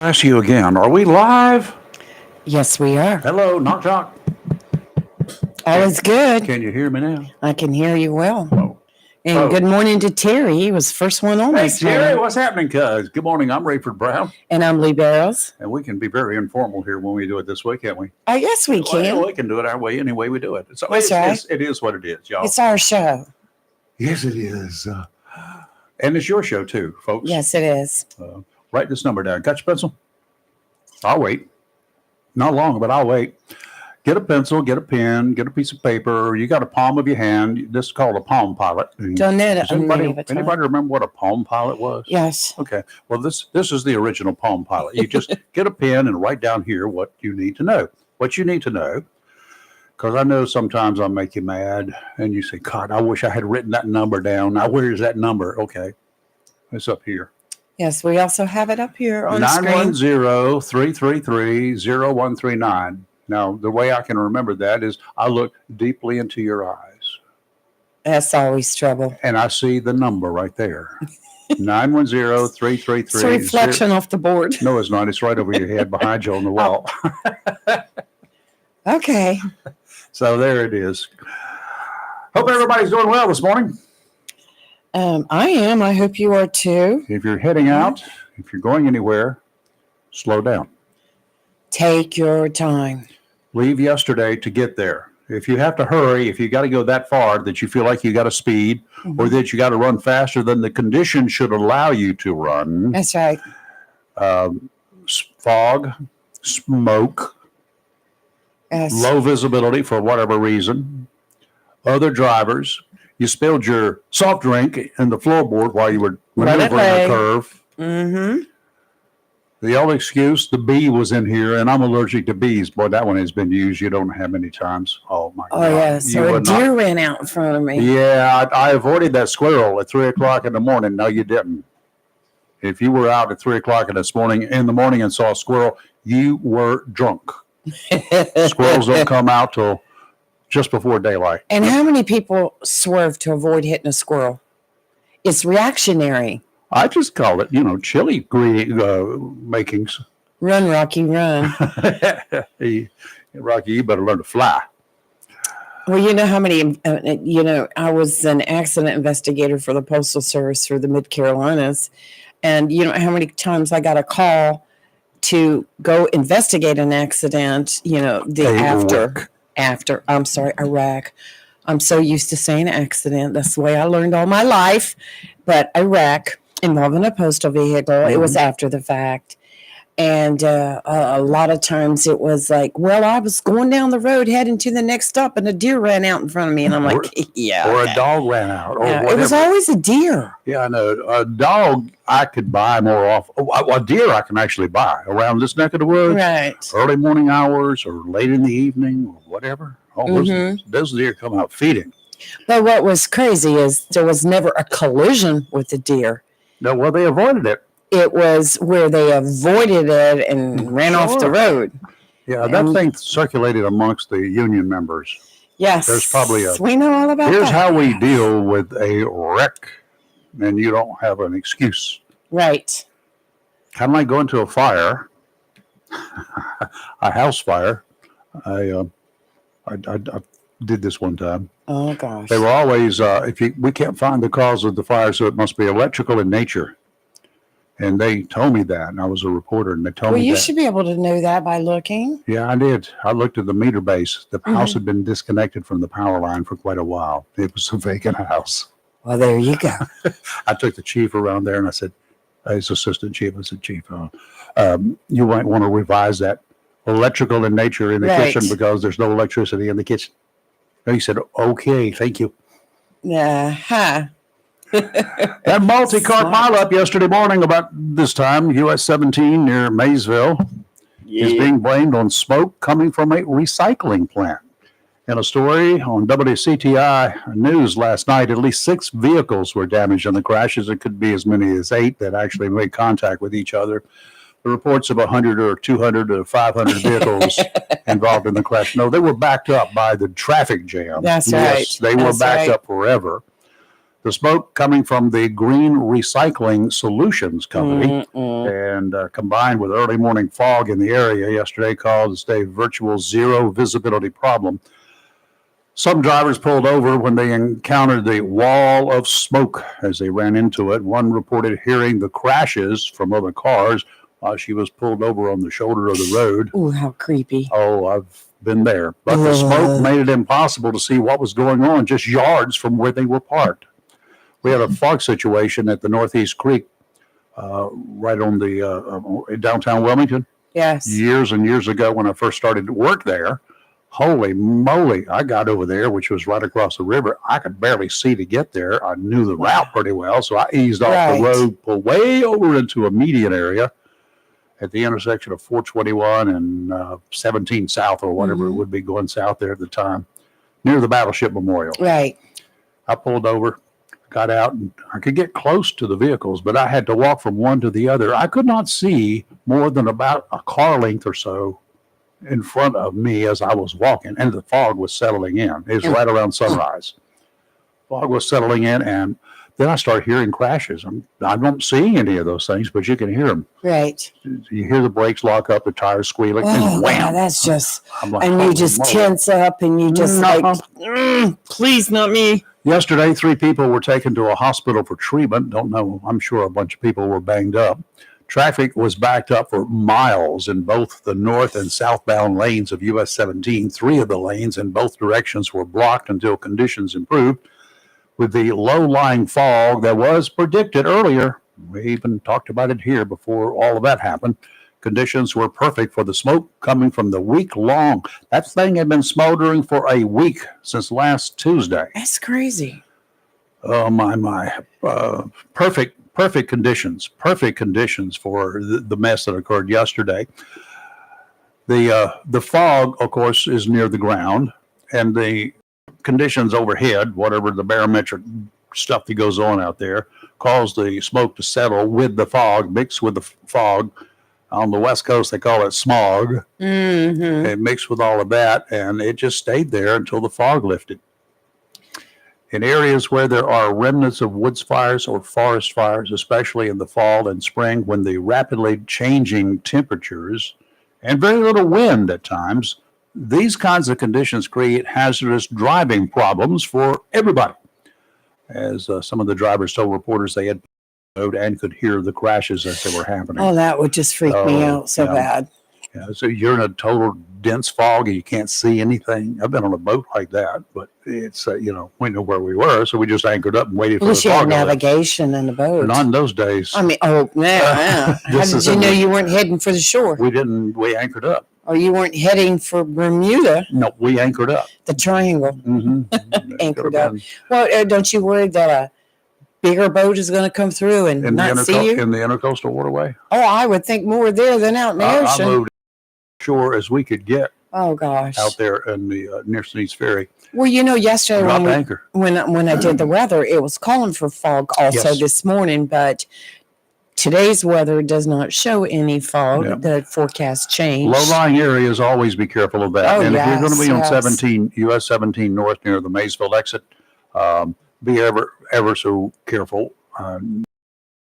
Ask you again. Are we live? Yes, we are. Hello, knock knock. All is good. Can you hear me now? I can hear you well. Oh. And good morning to Terry. He was first one on Hey, this Jerry, morning. what's happening, cuz? Good morning. I'm Rayford Brown. And I'm Lee Barrows. And we can be very informal here when we do it this way, can't we? Oh, yes, we can. Well, we can do it our way any way we do it. So That's right. It is what it is, y'all. It's our show. Yes, it is. And it's your show, too, folks. Yes, it is. Write this number down. Got your pencil? I'll wait. Not long, but I'll wait. Get a pencil, get a pen, get a piece of paper. You got a palm of your hand. This is called a Palm Pilot. Done that. Does anybody remember what a Palm Pilot was? Yes. Okay. Well, this is the original Palm Pilot. You just get a pen and write down here what you need to know. What you need to know, because I know sometimes I'll make you mad, and you say, God, I wish I had written that number down. Now, where is that number? Okay. It's up here. Yes, we also have it up here on the screen. 910-333-0139. Now, the way I can remember that is I look deeply into your eyes. That's always trouble. And I see the number right there. 910-333. It's a reflection off the board. No, it's not. It's right over your head behind you on the wall. Okay. So there it is. Hope everybody's doing well this morning. I am. I hope you are too. If you're heading out, if you're going anywhere, slow down. Take your time. Leave yesterday to get there. If you have to hurry, if you got to go that far that you feel like you got to speed or that you got to run faster than the conditions should allow you to run. That's right. Fog, smoke, low visibility for whatever reason, other drivers. You spilled your soft drink in the floorboard while you were maneuvering the curve. Mm-hmm. The old excuse, the bee was in here, and I'm allergic to bees. Boy, that one has been used. You don't have many times. Oh, my God. Oh, yes. So a deer ran out in front of me. Yeah, I avoided that squirrel at 3 o'clock in the morning. No, you didn't. If you were out at 3 o'clock in the morning and saw a squirrel, you were drunk. Squirrels don't come out till just before daylight. And how many people swerve to avoid hitting a squirrel? It's reactionary. I just call it, chili makings. Run, Rocky, run. Rocky, you better learn to fly. Well, you know how many, I was an accident investigator for the Postal Service for the Mid-Carolinas. And you know how many times I got a call to go investigate an accident, Iraq. I'm so used to saying accident. That's the way I learned all my life. But Iraq, involving a postal vehicle, it was after the fact. And a lot of times it was like, well, I was going down the road heading to the next stop and a deer ran out in front of me. And I'm like, yeah. Or a dog ran out. Or it was always a deer. Yeah, I know. A dog I could buy more often. A deer I can actually buy around this neck of the woods. Right. Early morning hours or late in the evening or whatever. Those deer come out feeding. But what was crazy is there was never a collision with the deer. No, well, they avoided it. It was where they avoided it and ran off the road. Yeah, that thing circulated amongst the union members. Yes. There's probably we know all about here's that. how we deal with a wreck, and you don't have an excuse. Right. Kind of like going to a fire, a house fire. I did this one time. Oh, gosh. They were always, we can't find the cause of the fire, so it must be electrical in nature. And they told me that, and I was a reporter, and they told me that. Well, you should be able to know that by looking. Yeah, I did. I looked at the meter base. The house had been disconnected from the power line for quite a while. It was a vacant house. Well, there you go. I took the chief around there, and I said, his assistant chief, I said, Chief, you might want to revise that electrical in nature in the kitchen because there's no electricity in the kitchen. And he said, okay, thank you. That multi-car pileup yesterday morning about this time, US 17 near Maysville, is being blamed on smoke coming from a recycling plant. In a story on WCTI News last night, at least 6 vehicles were damaged in the crashes. It could be as many as 8 that actually made contact with each other. The reports of 100 or 200 or 500 vehicles involved in the crash. No, they were backed up by the traffic jam. That's yes, right. They were backed up forever. The smoke coming from the Green Recycling Solutions Company and combined with early morning fog in the area yesterday caused a virtual zero visibility problem. Some drivers pulled over when they encountered the wall of smoke as they ran into it. One reported hearing the crashes from other cars while she was pulled over on the shoulder of the road. Ooh, how creepy. Oh, I've been there. But the smoke made it impossible to see what was going on just yards from where they were parked. We had a fog situation at the Northeast Creek right on the downtown Wilmington. Yes. Years and years ago when I first started to work there. Holy moly, I got over there, which was right across the river. I could barely see to get there. I knew the route pretty well, so I eased off the road, pulled way over into a median area at the intersection of 421 and 17 South or whatever it would be going south there at the time, near the Battleship Memorial. Right. I pulled over, got out, and I could get close to the vehicles, but I had to walk from one to the other. I could not see more than about a car length or so in front of me as I was walking, and the fog was settling in. It was right around sunrise. Fog was settling in, and then I started hearing crashes. I'm not seeing any of those things, but you can hear them. Right. You hear the brakes lock up, the tires squealing, and Oh, wham! God, that's just, Like, and you just tense up, and you just please, not me. Yesterday, 3 people were taken to a hospital for treatment. Don't know. I'm sure a bunch of people were banged up. Traffic was backed up for miles in both the north and southbound lanes of US 17. 3 of the lanes in both directions were blocked until conditions improved. With the low-lying fog that was predicted earlier, we even talked about it here before all of that happened, conditions were perfect for the smoke coming from the week-long. That thing had been smoldering for a week since last Tuesday. That's crazy. Oh, my. Perfect conditions for the mess that occurred yesterday. The fog, of course, is near the ground, and the conditions overhead, whatever the barometric stuff that goes on out there, cause the smoke to settle with the fog, mix with the fog. On the West Coast, they call it smog. It mixed with all of that, and it just stayed there until the fog lifted. In areas where there are remnants of woods fires or forest fires, especially in the fall and spring, when the rapidly changing temperatures and very little wind at times, these kinds of conditions create hazardous driving problems for everybody. As some of the drivers told reporters, they had and could hear the crashes as they were happening. Oh, that would just freak me out so bad. Yeah, so you're in a total dense fog and you can't see anything. I've been on a boat like that, but it's, we know where we were, so we just anchored up and waited for the fog. You had navigation in the boat. Not in those days. I mean, yeah. How did you know you weren't heading for the shore? We anchored up. Or you weren't heading for Bermuda? No, we anchored up. The triangle. Anchored up. Well, don't you worry that a bigger boat is going to come through and not see you? In the intercoastal waterway? Oh, I would think more there than out in the ocean. I moved shore as we could get. Oh, gosh. Out there in the near Sneed's Ferry. Well, yesterday when I did the weather, it was calling for fog also this morning, but today's weather does not show any fog. Yep. The forecast changed. Low-lying areas, always be careful of that. Oh, and if you're going to be on 17, US 17 North near the Maysville exit, be ever so careful.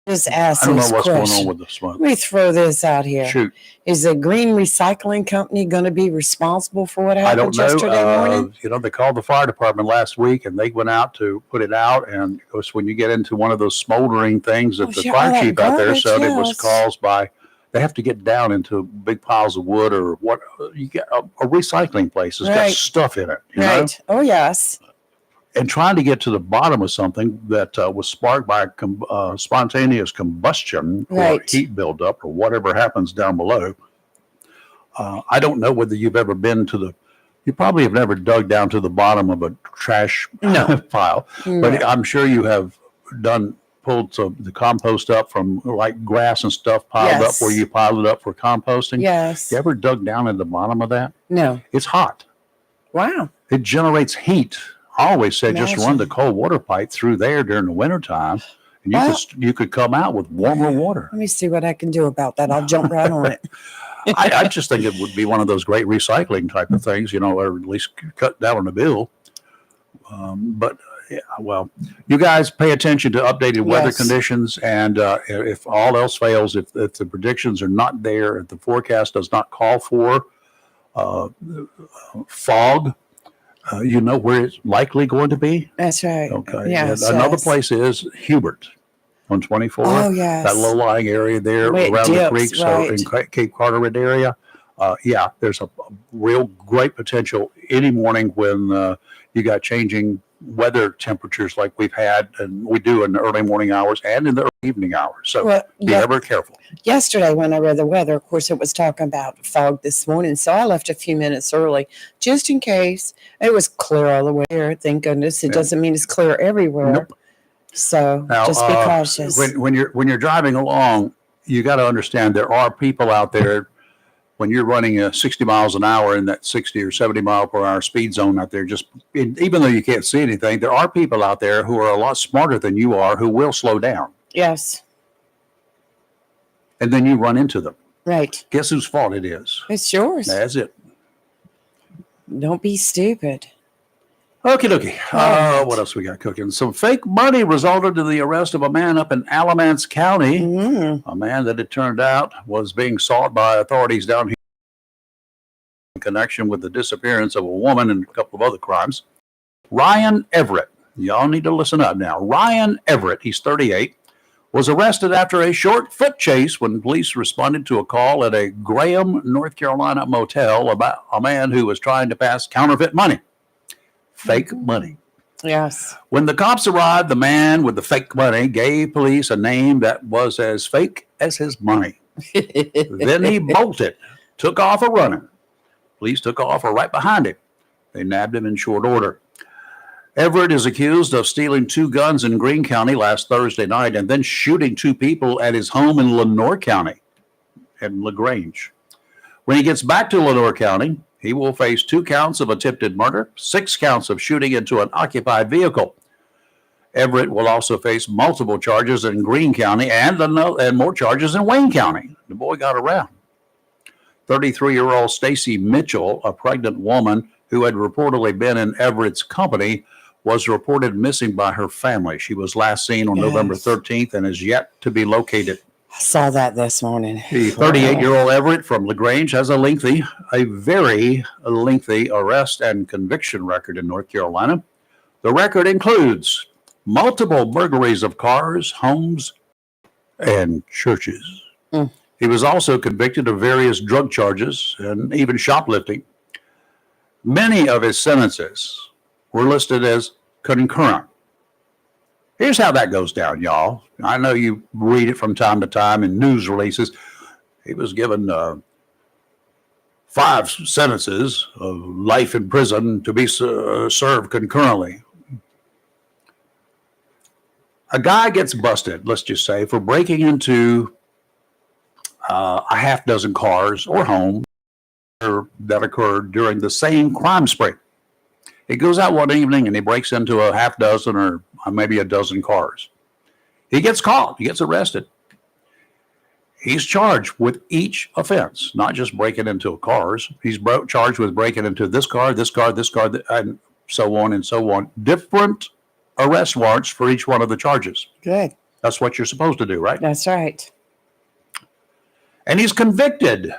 Just ask I don't know what's question. going on with the smoke. Let me throw this out here. Shoot. Is the Green Recycling Company going to be responsible for what happened yesterday morning? They called the fire department last week, and they went out to put it out. And of course, when you get into one of those smoldering things that the fire chief out there said it was caused by, they have to get down into big piles of wood or what. You get a recycling place has got stuff in it. You know? Oh, yes. And trying to get to the bottom of something that was sparked by spontaneous combustion or heat buildup or whatever happens down below. I don't know whether you've ever been you probably have never dug down to the bottom of a trash pile, but I'm sure you have pulled the compost up from like grass and stuff piled up where you piled it up for composting. Yes. You ever dug down at the bottom of that? No. It's hot. Wow. It generates heat. I always say just run the cold water pipe through there during the wintertime, and you could come out with warmer water. Let me see what I can do about that. I'll jump right on it. I just think it would be one of those great recycling type of things, or at least cut down on the bill. But well, you guys pay attention to updated weather Yes. conditions, and if all else fails, if the predictions are not there, if the forecast does not call for uh, fog, you know where it's likely going to be. That's right. Okay. Yes, And another yes. place is Hubert on 24. Oh, yes. That low-lying area there Where it around the dips, creeks right. in Cape Carteret area. Yeah, there's a real great potential any morning when you got changing weather temperatures like we've had and we do in the early morning hours and in the early evening hours. So Well, be ever careful. yesterday when I read the weather, of course, it was talking about fog this morning. So I left a few minutes early just in case. It was clear all the way here. Thank goodness. It Yeah. doesn't mean it's clear everywhere. Nope. So Now, just be cautious. when you're driving along, you got to understand there are people out there when you're running 60 miles an hour in that 60 or 70 mile per hour speed zone out there, even though you can't see anything, there are people out there who are a lot smarter than you are who will slow down. Yes. And then you run into them. Right. Guess whose fault it is? It's yours. That's it. Don't be stupid. Okie dokie. Right. What else we got cooking? Some fake money resulted in the arrest of a man up in Alamance County. A man that it turned out was being sought by authorities down here in connection with the disappearance of a woman and a couple of other crimes. Ryan Everett. Y'all need to listen up now. Ryan Everett, he's 38, was arrested after a short foot chase when police responded to a call at a Graham, North Carolina motel about a man who was trying to pass counterfeit money. Fake money. Yes. When the cops arrived, the man with the fake money gave police a name that was as fake as his money. Then he bolted, took off a running. Police took off right behind him. They nabbed him in short order. Everett is accused of stealing 2 guns in Greene County last Thursday night and then shooting 2 people at his home in Lenoir County in LaGrange. When he gets back to Lenoir County, he will face 2 counts of attempted murder, 6 counts of shooting into an occupied vehicle. Everett will also face multiple charges in Greene County and more charges in Wayne County. The boy got around. 33-year-old Stacy Mitchell, a pregnant woman who had reportedly been in Everett's company, was reported missing by her family. She was last seen on November 13th and is yet to be located. I saw that this morning. The 38-year-old Everett from LaGrange has a very lengthy arrest and conviction record in North Carolina. The record includes multiple burglaries of cars, homes, and churches. He was also convicted of various drug charges and even shoplifting. Many of his sentences were listed as concurrent. Here's how that goes down, y'all. I know you read it from time to time in news releases. He was given 5 sentences of life in prison to be served concurrently. A guy gets busted, let's just say, for breaking into a half dozen cars or homes that occurred during the same crime spree. He goes out one evening and he breaks into a half dozen or maybe a dozen cars. He gets caught. He gets arrested. He's charged with each offense, not just breaking into cars. He's charged with breaking into this car, and so on and so on. Different arrest warrants for each one of the charges. Good. That's what you're supposed to do, right? That's right. And he's convicted.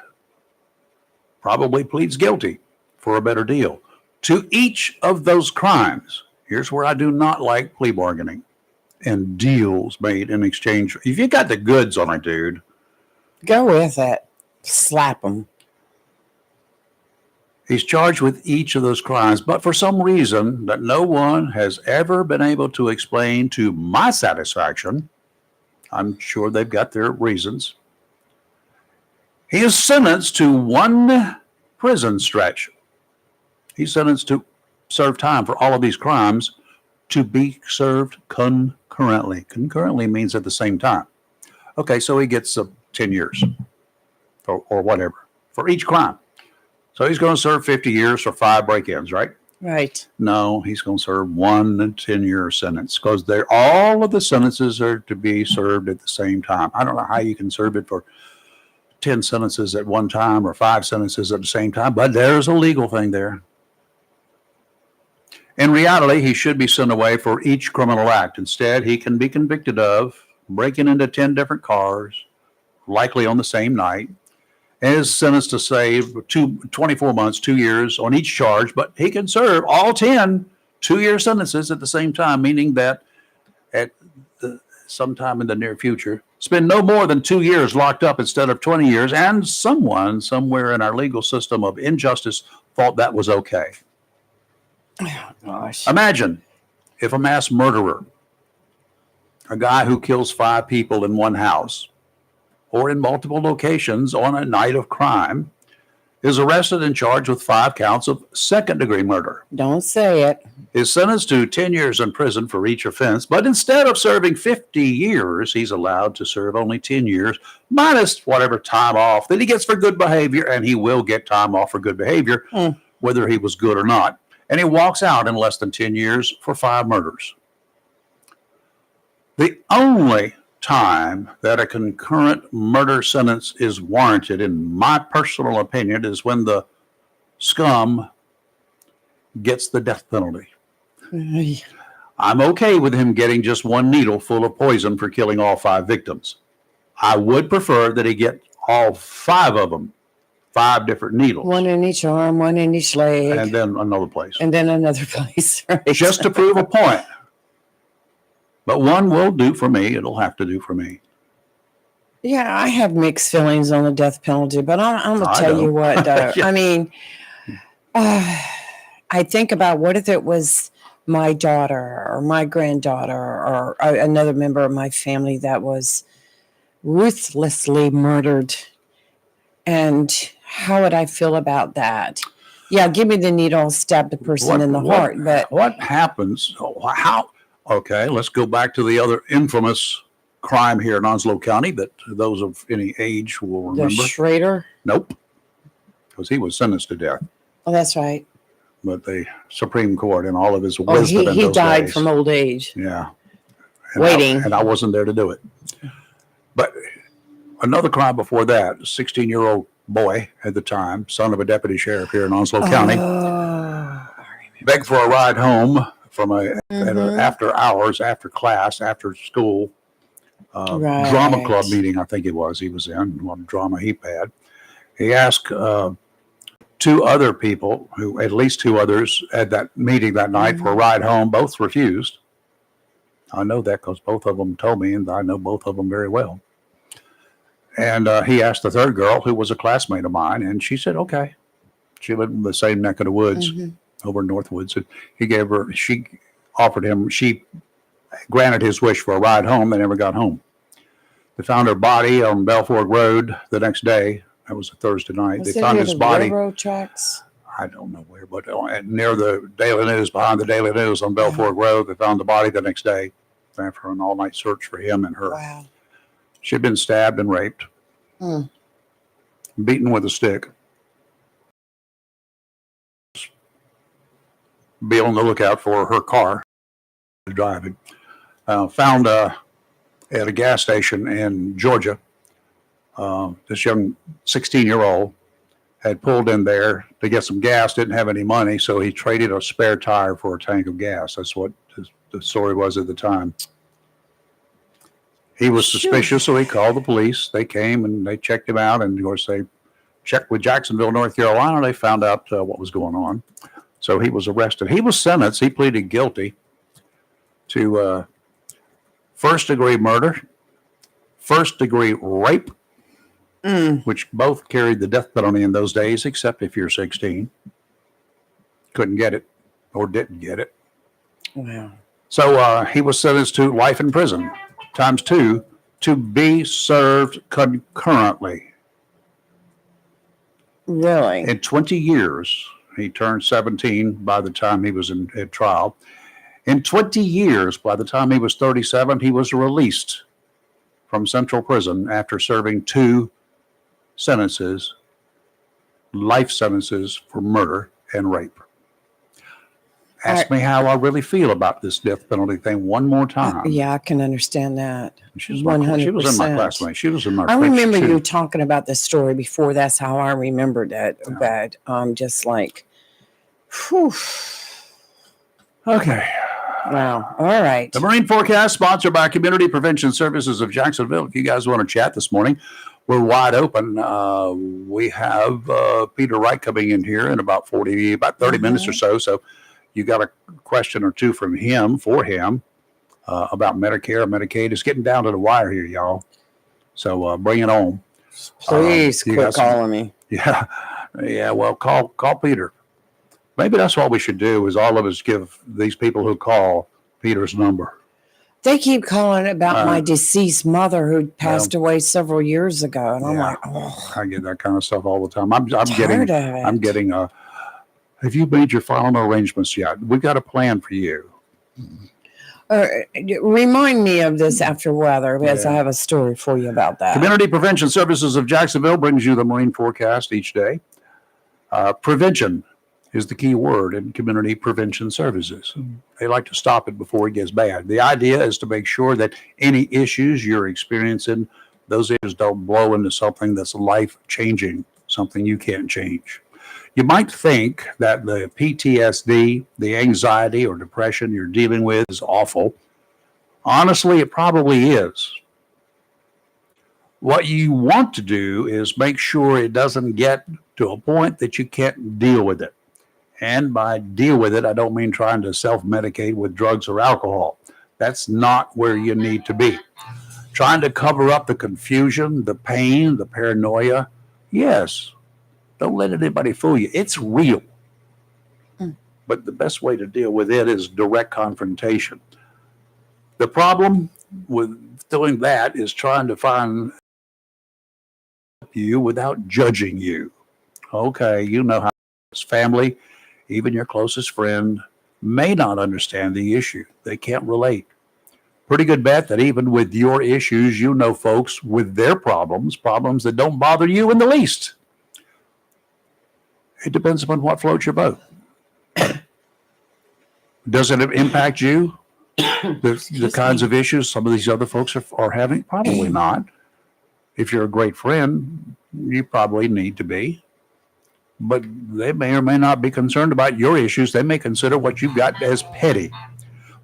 Probably pleads guilty for a better deal to each of those crimes. Here's where I do not like plea bargaining and deals made in exchange. If you got the goods on a dude, Go with it. Slap them. he's charged with each of those crimes, but for some reason that no one has ever been able to explain to my satisfaction, I'm sure they've got their reasons, he is sentenced to 1 prison stretch. He's sentenced to serve time for all of these crimes to be served concurrently. Concurrently means at the same time. Okay, so he gets 10 years or whatever for each crime. So he's going to serve 50 years for 5 break-ins, right? Right. No, he's going to serve 1 10-year sentence because all of the sentences are to be served at the same time. I don't know how you can serve it for 10 sentences at one time or 5 sentences at the same time, but there's a legal thing there. In reality, he should be sent away for each criminal act. Instead, he can be convicted of breaking into 10 different cars, likely on the same night, and is sentenced to save 24 months, 2 years on each charge, but he can serve all 10 2-year sentences at the same time, meaning that at sometime in the near future, spend no more than 2 years locked up instead of 20 years, and someone somewhere in our legal system of injustice thought that was okay. Oh, gosh. Imagine if a mass murderer, a guy who kills 5 people in one house or in multiple locations on a night of crime, is arrested and charged with 5 counts of second-degree murder. Don't say it. Is sentenced to 10 years in prison for each offense, but instead of serving 50 years, he's allowed to serve only 10 years, minus whatever time off that he gets for good behavior, and he will get time off for good behavior, whether he was good or not. And he walks out in less than 10 years for 5 murders. The only time that a concurrent murder sentence is warranted, in my personal opinion, is when the scum gets the death penalty. I'm okay with him getting just 1 needle full of poison for killing all 5 victims. I would prefer that he get all 5 of them, 5 different needles. 1 in each arm, 1 in each leg. And then another place. And then another place. Right? Just to prove a point. But 1 will do for me. It'll have to do for me. Yeah, I have mixed feelings on the death penalty, but I'm going to tell you what. Yeah. I mean, I think about what if it was my daughter or my granddaughter or another member of my family that was ruthlessly murdered. And how would I feel about that? Yeah, give me the needle, stab the person in the heart. But what happens? How? Okay, let's go back to the other infamous crime here in Onslow County that those of any age will remember. The Schrader? Nope, because he was sentenced to death. Oh, that's right. But the Supreme Court, and all of his wisdom, he died from old age. Yeah, Waiting. and I wasn't there to do it. But another crime before that, a 16-year-old boy at the time, son of a deputy sheriff here in Onslow County, begged for a ride home from after hours, after class, after school, drama club meeting, I think it was. He was in one drama he had. He asked 2 other people, who at least 2 others at that meeting that night, for a ride home. Both refused. I know that because both of them told me, and I know both of them very well. And he asked the 3rd girl, who was a classmate of mine, and she said, okay. She lived in the same neck of the woods over in Northwoods. And she granted his wish for a ride home. They never got home. They found her body on Belfort Road the next day. That was a Thursday night. They found his body. Railroad tracks? I don't know where, but near the Daily News, behind the Daily News on Belfort Road. They found the body the next day after an all-night search for him and her. Wow. She'd been stabbed and raped, beaten with a stick. Be on the lookout for her car driving. Found at a gas station in Georgia. This young 16-year-old had pulled in there to get some gas, didn't have any money, so he traded a spare tire for a tank of gas. That's what the story was at the time. He was suspicious, so he called the police. They came and they checked him out, and of course they checked with Jacksonville, North Carolina. They found out what was going on. So he was arrested. He was sentenced. He pleaded guilty to first-degree murder, first-degree rape, which both carried the death penalty in those days, except if you're 16. Couldn't get it or didn't get it. Wow. So he was sentenced to life in prison, ×2, to be served concurrently. Really? In 20 years, he turned 17 by the time he was at trial. In 20 years, by the time he was 37, he was released from Central Prison after serving 2 sentences, life sentences for murder and rape. Ask me how I really feel about this death penalty thing one more time. Yeah, I can understand that. She was in my classmate. She was in my I remember too. you talking about this story before. That's how I remembered it. Yeah. But just like, whew. Okay. Wow. All right. The Marine Forecast, sponsored by Community Prevention Services of Jacksonville. If you guys want to chat this morning, we're wide open. We have Peter Wright coming in here in about 30 minutes or so. So you got a question or two from him, for him, about Medicare, Medicaid. It's getting down to the wire here, y'all. So bring it on. Please quit calling me. Yeah. Yeah. Well, call Peter. Maybe that's what we should do, is all of us give these people who call Peter's number. They keep calling about my deceased mother who passed away several years ago. And I'm like, oh. I get that kind of stuff all the time. I'm getting have you made your final arrangements yet? We've got a plan for you. Remind me of this after weather, because I have a story for you about that. Community Prevention Services of Jacksonville brings you the Marine Forecast each day. Prevention is the key word in Community Prevention Services. They like to stop it before it gets bad. The idea is to make sure that any issues you're experiencing, those issues don't blow into something that's life-changing, something you can't change. You might think that the PTSD, the anxiety or depression you're dealing with is awful. Honestly, it probably is. What you want to do is make sure it doesn't get to a point that you can't deal with it. And by deal with it, I don't mean trying to self-medicate with drugs or alcohol. That's not where you need to be. Trying to cover up the confusion, the pain, the paranoia. Yes, don't let anybody fool you. It's real. But the best way to deal with it is direct confrontation. The problem with doing that is trying to find you without judging you. Okay, you know how it's family. Even your closest friend may not understand the issue. They can't relate. Pretty good bet that even with your issues, you know folks with their problems that don't bother you in the least. It depends upon what floats your boat. Does it impact you? The kinds of issues some of these other folks are having? Probably not. If you're a great friend, you probably need to be. But they may or may not be concerned about your issues. They may consider what you've got as petty.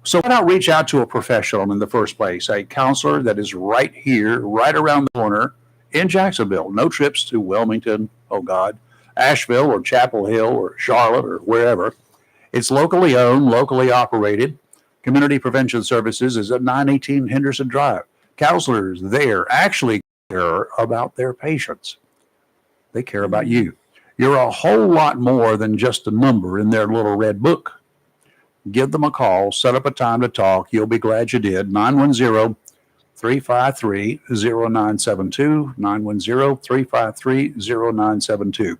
So why not reach out to a professional in the first place, a counselor that is right here, right around the corner in Jacksonville. No trips to Wilmington, Asheville or Chapel Hill or Charlotte or wherever. It's locally owned, locally operated. Community Prevention Services is at 918 Henderson Drive. Counselors there actually care about their patients. They care about you. You're a whole lot more than just a number in their little red book. Give them a call, set up a time to talk. You'll be glad you did. 910-353-0972, 910-353-0972.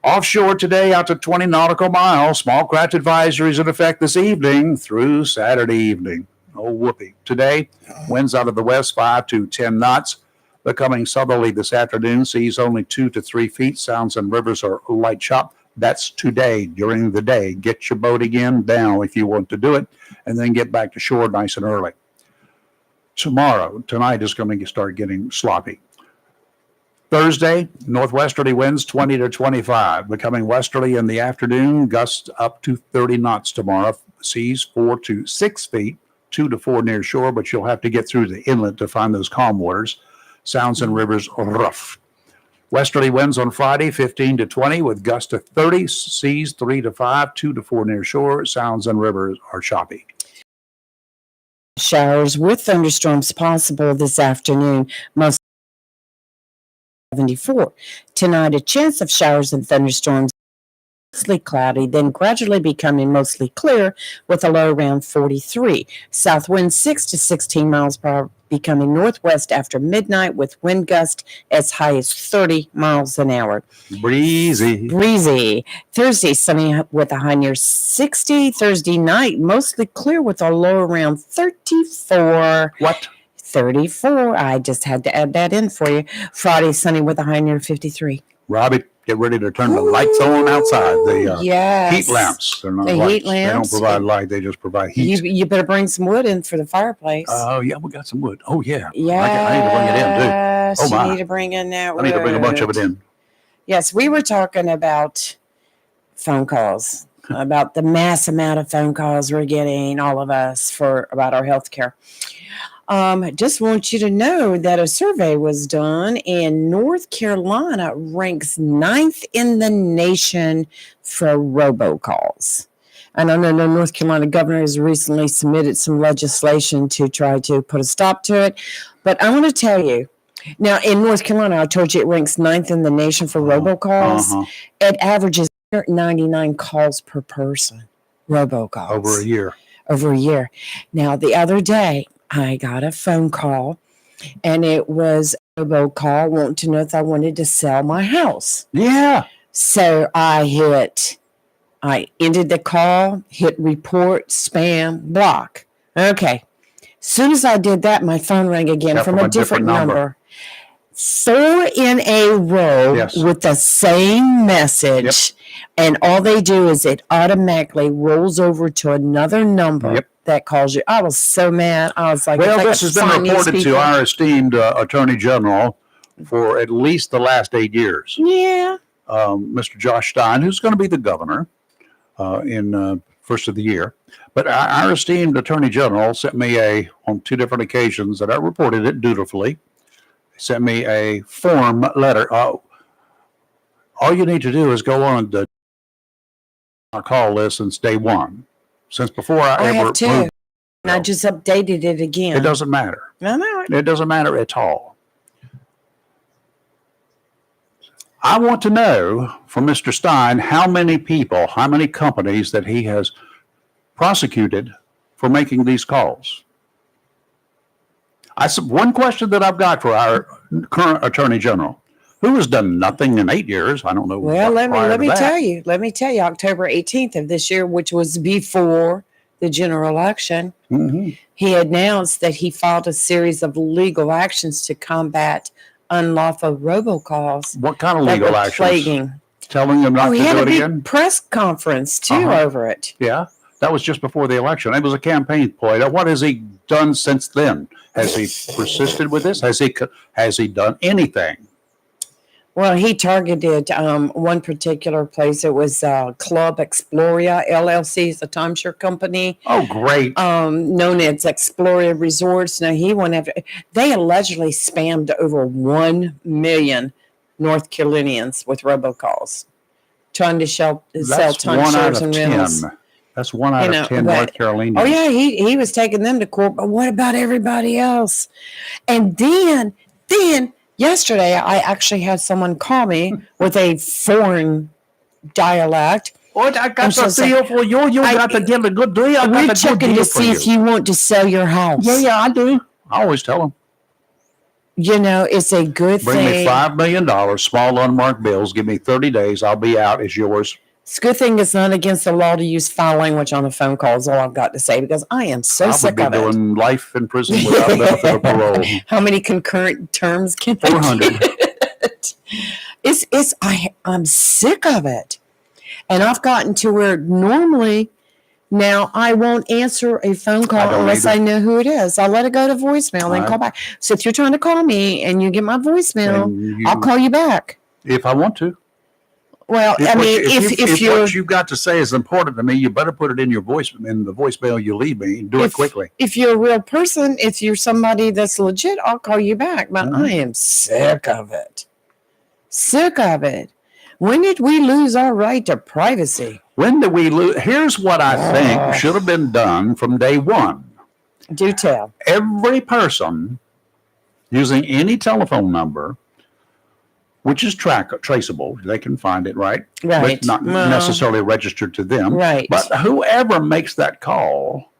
Offshore today out to 20 nautical miles. Small craft advisories in effect this evening through Saturday evening. Oh, whoopee. Today, winds out of the west 5 to 10 knots. Becoming southerly this afternoon, seas only 2 to 3 feet. Sounds and rivers are light chop. That's today, during the day. Get your boat again down if you want to do it, and then get back to shore nice and early. Tonight is going to start getting sloppy. Thursday, northwesterly winds 20 to 25. Becoming westerly in the afternoon, gusts up to 30 knots tomorrow. Seas 4 to 6 feet, 2 to 4 near shore, but you'll have to get through the inlet to find those calm waters. Sounds and rivers rough. Westerly winds on Friday, 15 to 20, with gusts to 30, seas 3 to 5, 2 to 4 near shore. Sounds and rivers are choppy. Showers with thunderstorms possible this afternoon, most 74. Tonight, a chance of showers and thunderstorms, mostly cloudy, then gradually becoming mostly clear with a low around 43. South wind 6 to 16 miles per hour, becoming northwest after midnight with wind gust as high as 30 miles an hour. Breezy. Thursday, sunny with a high near 60. Thursday night, mostly clear with a low around 34. What? 34. I just had to add that in for you. Friday, sunny with a high near 53. Robbie, get ready to turn the lights on outside. The heat lamps. They're not the lights. Heat lamps. They don't provide light. They just provide heat. You better bring some wood in for the fireplace. Oh, yeah, we got some wood. Oh, yeah. Yeah. I need to bring it in, too. Oh, my. You need to bring in that wood. I need to bring a bunch of it in. Yes, we were talking about phone calls. about the mass amount of phone calls we're getting, all of us, about our health care. Just want you to know that a survey was done, and North Carolina ranks 9th in the nation for robocalls. And I know the North Carolina governor has recently submitted some legislation to try to put a stop to it. But I want to tell you, now in North Carolina, I told you it ranks 9th in the nation for robocalls. It averages 99 calls per person, robocalls. Over a year. Now, the other day, I got a phone call, and it was a robocall wanting to know if I wanted to sell my house. Yeah. So I ended the call, hit report, spam, block. Okay. As soon as I did that, my phone rang again from a different number. 4 in a row with the same message. And all they do is it automatically rolls over to another number that calls you. I was so mad. I was like, well, this has been reported to our esteemed Attorney General for at least the last 8 years. Yeah. Mr. Josh Stein, who's going to be the governor in first of the year. But our esteemed Attorney General sent me on 2 different occasions that I reported it dutifully, sent me a form letter. All you need to do is go on the call list since day one. Since before I ever have too. moved. And I just updated it again. It doesn't matter. I know it. It doesn't matter at all. I want to know from Mr. Stein how many companies that he has prosecuted for making these calls. One question that I've got for our current Attorney General, who has done nothing in 8 years. I don't know. Well, let me tell you. Let me tell you, October 18th of this year, which was before the general election, he announced that he filed a series of legal actions to combat unlawful robocalls. What kind of legal actions? Plaguing. Telling them not to do it again? He had a big press conference, too, over it. Yeah, that was just before the election. It was a campaign ploy. What has he done since then? Has he persisted with this? Has he done anything? Well, he targeted one particular place. It was Club Exploria LLC, it's a timeshare company. Oh, great! Known as Exploria Resorts. Now he went after. They allegedly spammed over 1 million North Carolinians with robocalls, trying to sell timeshares and rentals. That's 1 out of 10 North Carolinians. Oh yeah, he was taking them to court. But what about everybody else? And then. Yesterday, I actually had someone call me with a foreign dialect. What I got to deal for you. You got to give a good deal. We're checking to see if you want to sell your house. Yeah, I do. I always tell them. You know, it's a good thing. Bring me $5 million, small unmarked bills. Give me 30 days. I'll be out. It's yours. It's a good thing it's not against the law to use foul language on a phone call is all I've got to say, because I am so sick of it. I would be doing life in prison without benefit of parole. How many concurrent terms can 400. I'm sick of it. And I've gotten to where normally now I won't answer a phone call unless I know who it is. I'll let it go to voicemail and then call back. So if you're trying to call me and you get my voicemail, I'll call you back. If I want to. Well, if what you've got to say is important to me, you better put it in your in the voicemail you leave me. Do it quickly. If you're a real person, if you're somebody that's legit, I'll call you back. But I am sick of it. Sick of it. When did we lose our right to privacy? When did we lose? Here's what I think should have been done from day one. Do tell. Every person using any telephone number, which is traceable, they can find it, right? Right. But not necessarily registered to them. Right. But whoever makes that call,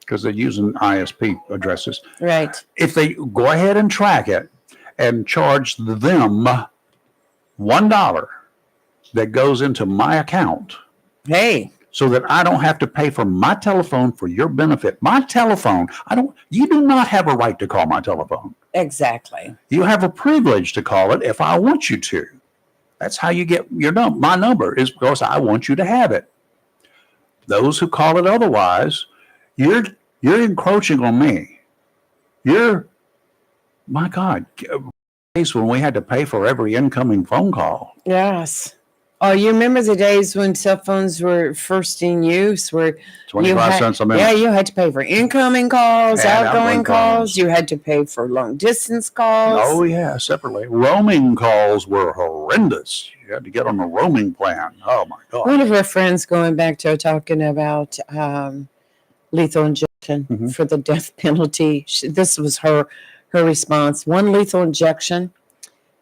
because they're using ISP addresses. Right. If they go ahead and track it and charge them $1 that goes into my account. Hey. So that I don't have to pay for my telephone for your benefit. My telephone, you do not have a right to call my telephone. Exactly. You have a privilege to call it if I want you to. That's how you get your number. My number is because I want you to have it. Those who call it otherwise, you're encroaching on me. My God, when we had to pay for every incoming phone call. Yes. Oh, you remember the days when cell phones were first in use, where 25 cents a minute. Yeah, you had to pay for incoming calls, And outgoing calls. calls. You had to pay for long distance calls. Oh, yeah, separately. Roaming calls were horrendous. You had to get on a roaming plan. Oh, my God. One of our friends going back to talking about lethal injection for the death penalty. This was her response. One lethal injection,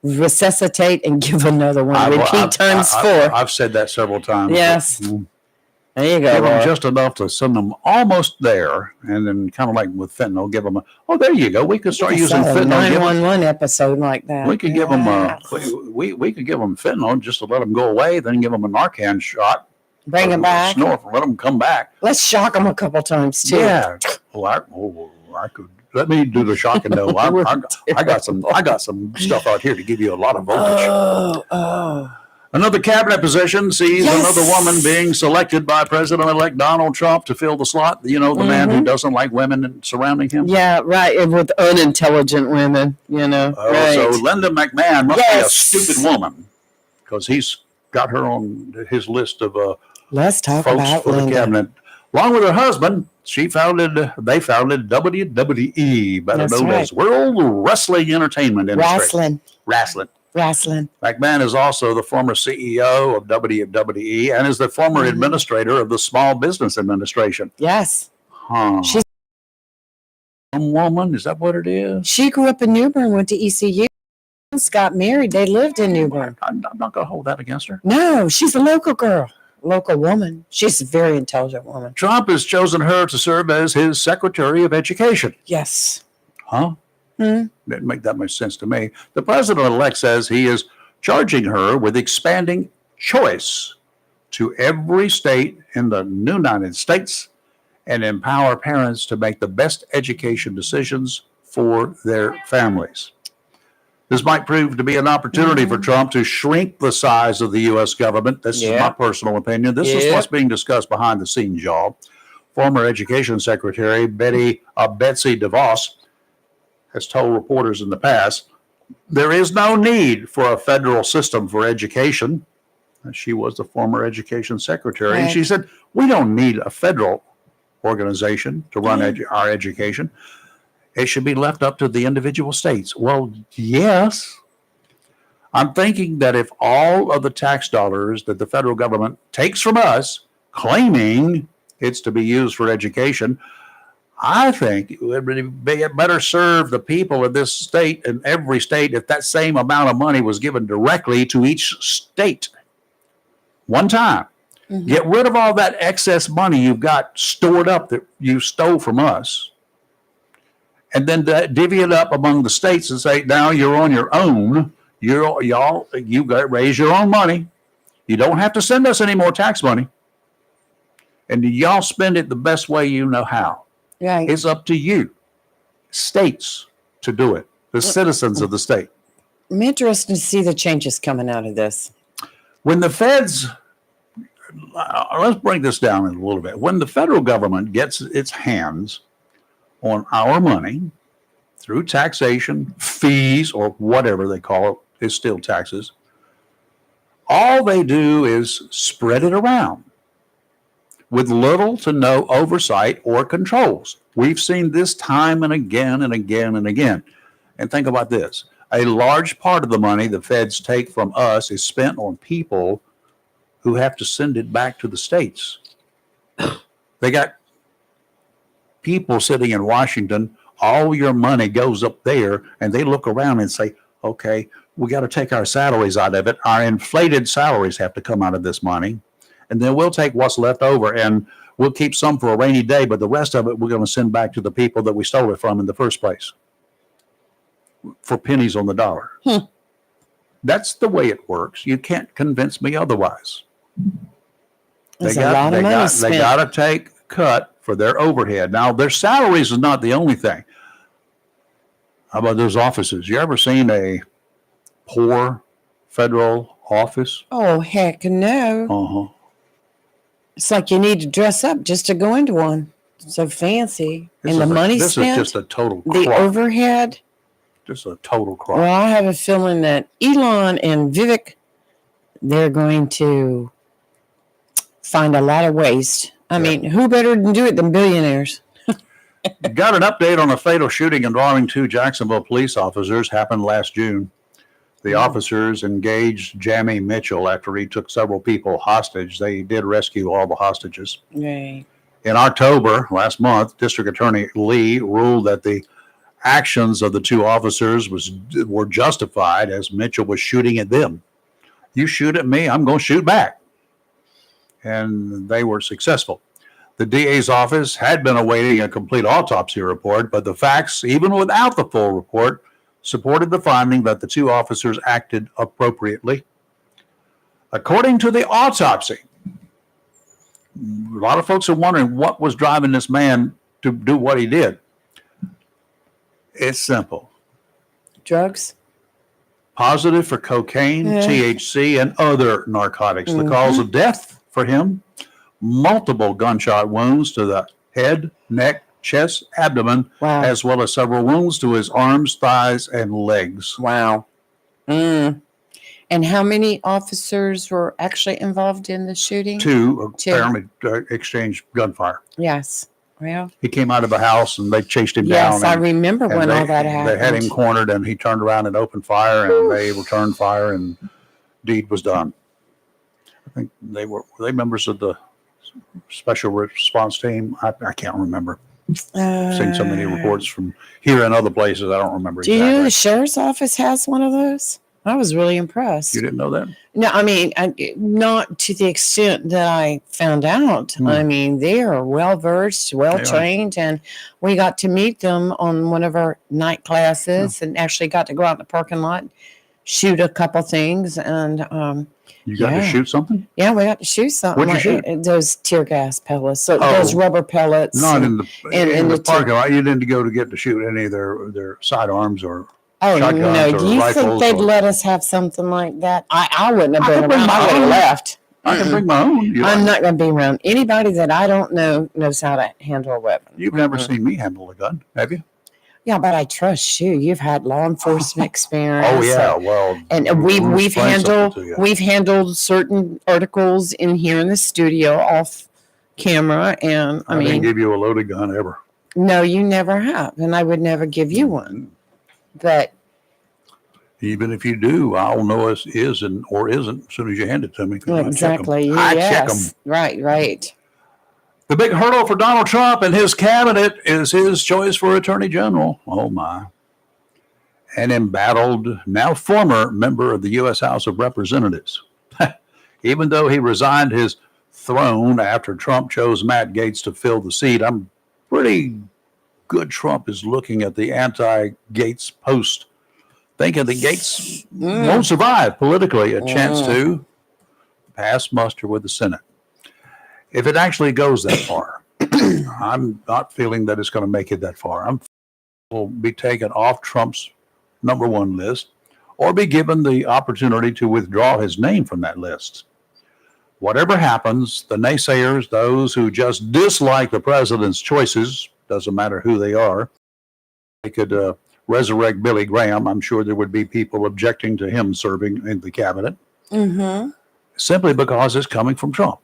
resuscitate and give another one. Repeat times 4. I've said that several times. Yes. There you go. Give them just enough to send them almost there, and then kind of like with fentanyl, give them there you go. We could start using fentanyl. 911 episode like that. We could give them we could give them fentanyl just to let them go away, then give them a Narcan shot. Bring them back. Snort, let them come back. Let's shock them a couple times too. Yeah. I could. Let me do the shock and no. I got some stuff out here to give you a lot of voltage. Another cabinet position sees another woman being selected by President-elect Donald Trump to fill the slot. You know, the man who doesn't like women surrounding him. Yeah, right. And with unintelligent women, right. So Linda McMahon must be a stupid woman because he's got her on his list of Let's talk folks about for Linda. the cabinet. Along with her husband, they founded WWE, better known as World Wrestling Entertainment Industry. Wrestling. McMahon is also the former CEO of WWE and is the former administrator of the Small Business Administration. Yes. She's a woman. Is that what it is? She grew up in New Bern, went to ECU, got married. They lived in New Bern. I'm not going to hold that against her. No, she's a local girl. Local woman. She's a very intelligent woman. Trump has chosen her to serve as his Secretary of Education. Yes. Huh? Didn't make that much sense to me. The president-elect says he is charging her with expanding choice to every state in the United States and empower parents to make the best education decisions for their families. This might prove to be an opportunity for Trump to shrink the size of the U.S. government. This is my personal opinion. This is what's being discussed behind the scenes, y'all. Former Education Secretary Betsy DeVos has told reporters in the past, there is no need for a federal system for education. She was the former education secretary. Right. And she said, we don't need a federal organization to run our education. It should be left up to the individual states. Well, yes. I'm thinking that if all of the tax dollars that the federal government takes from us, claiming it's to be used for education, I think it would be better serve the people of this state and every state if that same amount of money was given directly to each state. One time. Get rid of all that excess money you've got stored up that you stole from us. And then divvy it up among the states and say, now you're on your own. You got raise your own money. You don't have to send us any more tax money. And y'all spend it the best way you know how. Right. It's up to you, states, to do it, the citizens of the state. I'm interested to see the changes coming out of this. When the feds, let's break this down a little bit. When the federal government gets its hands on our money through taxation, fees, or whatever they call it, is still taxes, all they do is spread it around with little to no oversight or controls. We've seen this time and again and again and again. And think about this. A large part of the money the feds take from us is spent on people who have to send it back to the states. They got people sitting in Washington, all your money goes up there, and they look around and say, okay, we got to take our salaries out of it. Our inflated salaries have to come out of this money. And then we'll take what's left over and we'll keep some for a rainy day, but the rest of it we're going to send back to the people that we stole it from in the first place for pennies on the dollar. That's the way it works. You can't convince me otherwise. They got to take a cut for their overhead. Now, their salaries is not the only thing. How about those offices? You ever seen a poor federal office? Oh, heck no. It's like you need to dress up just to go into one. So fancy. And the money spent. This is just a total crop. The overhead. Just a total crop. Well, I have a feeling that Elon and Vivek they're going to find a lot of waste. I mean, who better to do it than billionaires? Got an update on a fatal shooting involving 2 Jacksonville police officers happened last June. The officers engaged Jamie Mitchell after he took several people hostage. They did rescue all the hostages. Right. In October last month, District Attorney Lee ruled that the actions of the 2 officers were justified as Mitchell was shooting at them. You shoot at me, I'm going to shoot back. And they were successful. The DA's office had been awaiting a complete autopsy report, but the facts, even without the full report, supported the finding that the 2 officers acted appropriately. According to the autopsy, a lot of folks are wondering what was driving this man to do what he did. It's simple. Drugs? Positive for cocaine, THC, and other narcotics. The cause of death for him, multiple gunshot wounds to the head, neck, chest, abdomen, as well as several wounds to his arms, thighs, and legs. Wow. And how many officers were actually involved in the shooting? 2 apparently exchanged gunfire. Yes. Well, he came out of a house and they chased him down. Yes, I remember when all that happened. They had him cornered and he turned around and opened fire and they returned fire and deed was done. I think were they members of the special response team? I can't remember. I've seen so many reports from here and other places. I don't remember exactly. Do you know the sheriff's office has one of those? I was really impressed. You didn't know that? No, I mean, not to the extent that I found out. I mean, they are well-versed, well-trained, and we got to meet them on one of our night classes and actually got to go out in the parking lot, shoot a couple things. And you got to shoot something? Yeah, we got to shoot something. What'd you shoot? Those tear gas pellets, those rubber pellets. Not in the parking lot. You didn't go to get to shoot any of their sidearms or shotguns no! Do you think they'd let us have something like that? I wouldn't have been around. I would have left. I can bring my own. I'm not going to be around anybody that I don't know knows how to handle a weapon. You've never seen me handle a gun, have you? Yeah, but I trust you. You've had law enforcement experience. Oh yeah, well, and we've handled certain articles in here in the studio off camera, and I mean, didn't give you a loaded gun ever. No, you never have, and I would never give you one. But even if you do, I'll know it is or isn't as soon as you hand it to me. Exactly. I check them. Right. The big hurdle for Donald Trump and his cabinet is his choice for Attorney General. Oh, my. An embattled, now former member of the U.S. House of Representatives. Even though he resigned his throne after Trump chose Matt Gaetz to fill the seat, I'm pretty good Trump is looking at the anti-Gaetz post, thinking that Gaetz won't survive politically a chance to pass muster with the Senate. If it actually goes that far, I'm not feeling that it's going to make it that far. Will be taken off Trump's #1 list or be given the opportunity to withdraw his name from that list. Whatever happens, the naysayers, those who just dislike the president's choices, doesn't matter who they are, they could resurrect Billy Graham. I'm sure there would be people objecting to him serving in the cabinet simply because it's coming from Trump.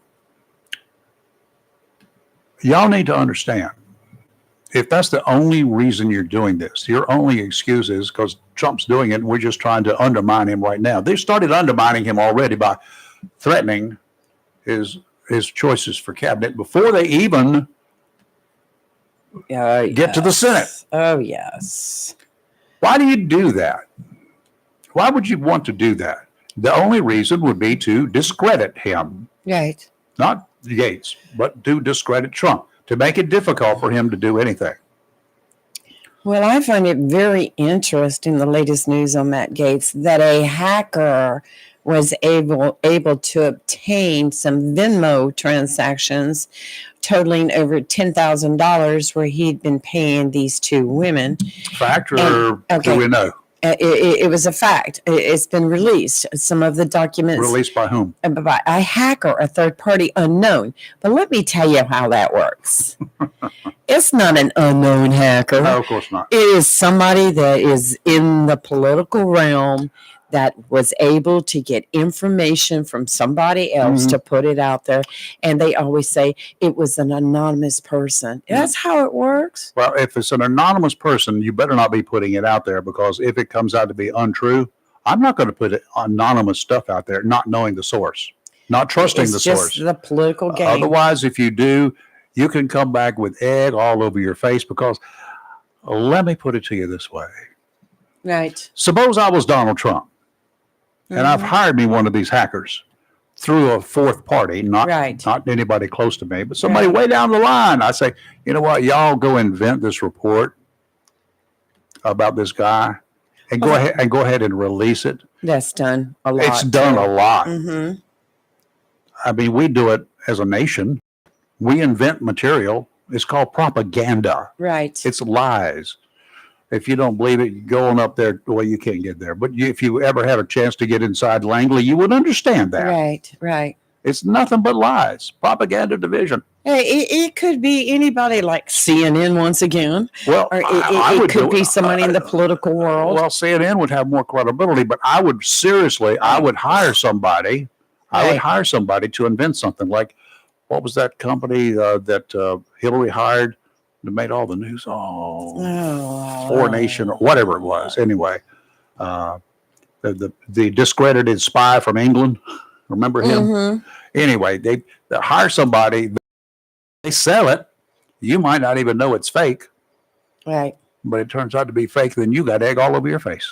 Y'all need to understand, if that's the only reason you're doing this, your only excuse is because Trump's doing it and we're just trying to undermine him right now. They started undermining him already by threatening his choices for cabinet before they even get to the Senate. Oh, yes. Why do you do that? Why would you want to do that? The only reason would be to discredit him. Right. Not Gaetz, but to discredit Trump, to make it difficult for him to do anything. Well, I find it very interesting, the latest news on Matt Gaetz, that a hacker was able to obtain some Venmo transactions totaling over $10,000 where he'd been paying these 2 women. Fact or do we know? It was a fact. It's been released. Some of the documents. Released by whom? By a hacker, a third party unknown. But let me tell you how that works. It's not an unknown hacker. No, of course not. It is somebody that is in the political realm that was able to get information from somebody else to put it out there. And they always say it was an anonymous person. That's how it works. Well, if it's an anonymous person, you better not be putting it out there, because if it comes out to be untrue, I'm not going to put anonymous stuff out there, not knowing the source, not trusting the source. It's just the political game. Otherwise, if you do, you can come back with egg all over your face, because let me put it to you this way. Right. Suppose I was Donald Trump and I've hired me one of these hackers through a fourth party, not anybody close to me, but somebody way down the line. I say, you know what, y'all go invent this report about this guy and go ahead and release it. That's done a lot. It's done a lot. Mm-hmm. I mean, we do it as a nation. We invent material. It's called propaganda. Right. It's lies. If you don't believe it, go on up there. Well, you can't get there. But if you ever had a chance to get inside Langley, you would understand that. Right. It's nothing but lies. Propaganda division. Hey, it could be anybody like CNN once again. Well, or it could be somebody in the political world. Well, CNN would have more credibility, but I would hire somebody. I would hire somebody to invent something like, what was that company that Hillary hired that made all the news? Four Nation or whatever it was. Anyway, the discredited spy from England. Remember him? Anyway, they hire somebody. They sell it. You might not even know it's fake. Right. But it turns out to be fake. Then you got egg all over your face.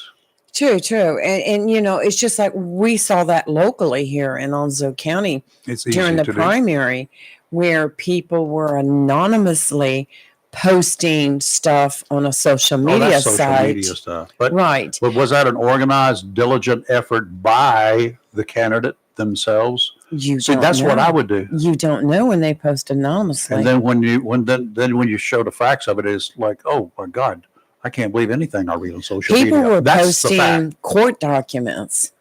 True. And you know, it's just like we saw that locally here in Onslow County during the primary, where people were anonymously posting stuff on a social media site. Social media stuff. But, right. But was that an organized, diligent effort by the candidate themselves? That's what I would do. You don't know when they post anonymously. And then when you show the facts of it, it's like, oh my God, I can't believe anything I read on social media. People were posting court documents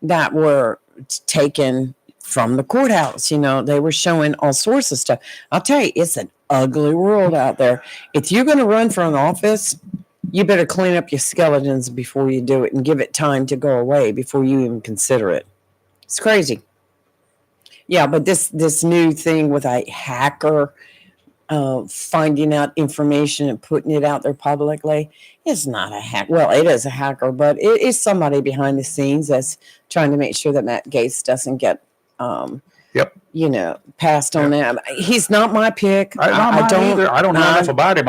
that were taken from the courthouse. You know, they were showing all sorts of stuff. I'll tell you, it's an ugly world out there. If you're going to run for an office, you better clean up your skeletons before you do it and give it time to go away before you even consider it. It's crazy. Yeah, but this new thing with a hacker finding out information and putting it out there publicly, it's not a hack. Well, it is a hacker, but it is somebody behind the scenes that's trying to make sure that Matt Gaetz doesn't get passed on that. He's not my pick. I don't either. I don't know enough about him.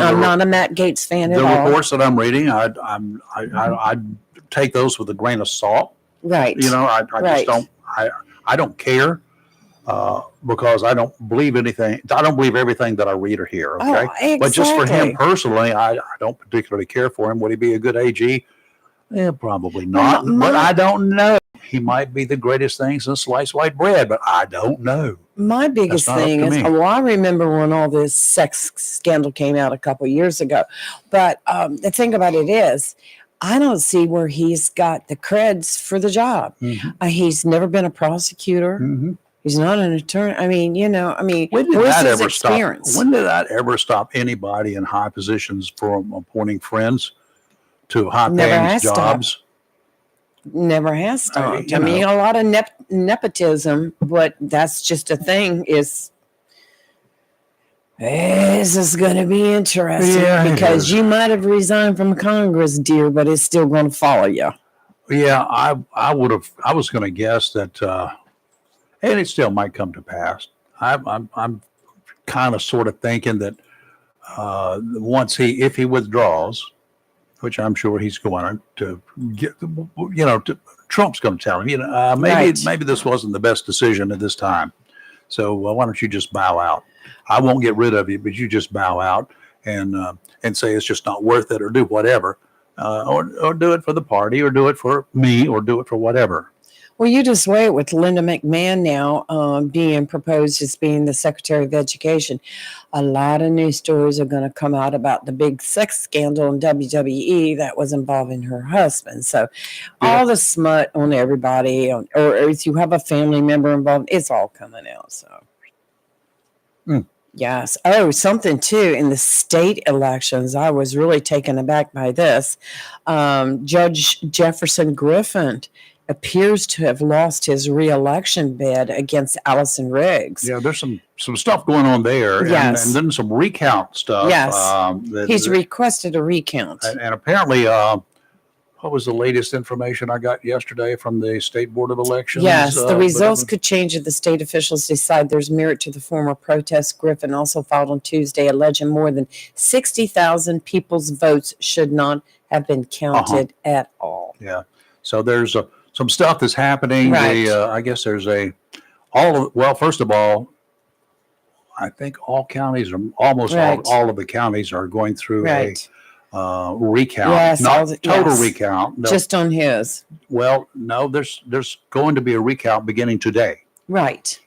I'm not a Matt Gaetz fan at all. The reports that I'm reading, I take those with a grain of salt. Right. You know, I just don't. I don't care because I don't believe anything. I don't believe everything that I read or hear. Okay, exactly. But just for him personally, I don't particularly care for him. Would he be a good AG? Yeah, probably not. But I don't know. He might be the greatest thing since sliced white bread, but I don't know. My biggest thing is, I remember when all this sex scandal came out a couple years ago. But the thing about it is, I don't see where he's got the creds for the job. He's never been a prosecutor. He's not an attorney. I mean, when did that ever stop? When did that ever stop anybody in high positions from appointing friends to high-paying jobs? Never has stopped. I mean, a lot of nepotism, but that's just a thing. This is going to be interesting because you might have resigned from Congress, dear, but it's still going to follow you. Yeah, I was going to guess that, and it still might come to pass. I'm kind of sort of thinking that if he withdraws, which I'm sure he's going to get, Trump's going to tell him, maybe this wasn't the best decision at this time. So why don't you just bow out? I won't get rid of you, but you just bow out and say it's just not worth it, or do whatever, or do it for the party, or do it for me, or do it for whatever. Well, you just wait with Linda McMahon now being proposed as being the Secretary of Education. A lot of news stories are going to come out about the big sex scandal in WWE that was involving her husband. So all the smut on everybody, or if you have a family member involved, it's all coming out. So Yes. Oh, something too in the state elections. I was really taken aback by this. Judge Jefferson Griffin appears to have lost his reelection bid against Allison Riggs. Yeah, there's some stuff going on there, Yes. and then some recount stuff. Yes. He's requested a recount. And apparently, what was the latest information I got yesterday from the State Board of Elections? Yes, the results could change if the state officials decide there's merit to the former protest. Griffin also filed on Tuesday alleging more than 60,000 people's votes should not have been counted at all. Yeah, so there's some stuff that's happening. Right. I guess there's first of all, I think all counties are almost all of the counties are going through a recount, yes, not total recount. No. Just on his. Well, no, there's going to be a recount beginning today. Right.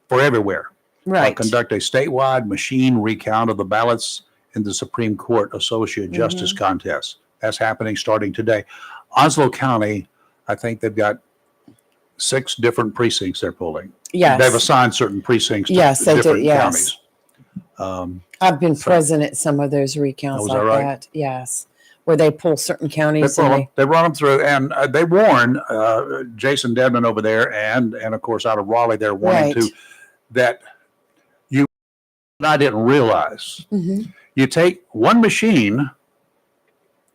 For everywhere. Right. Conduct a statewide machine recount of the ballots in the Supreme Court Associate Justice contest. That's happening starting today. Onslow County, I think they've got 6 different precincts they're pulling. Yes. They've assigned certain precincts to different counties. I've been present at some of those recounts like that. Yes. Where they pull certain counties. They run them through, and they warn Jason Dedman over there, and of course out of Raleigh, they're warning too, that I didn't realize. You take one machine.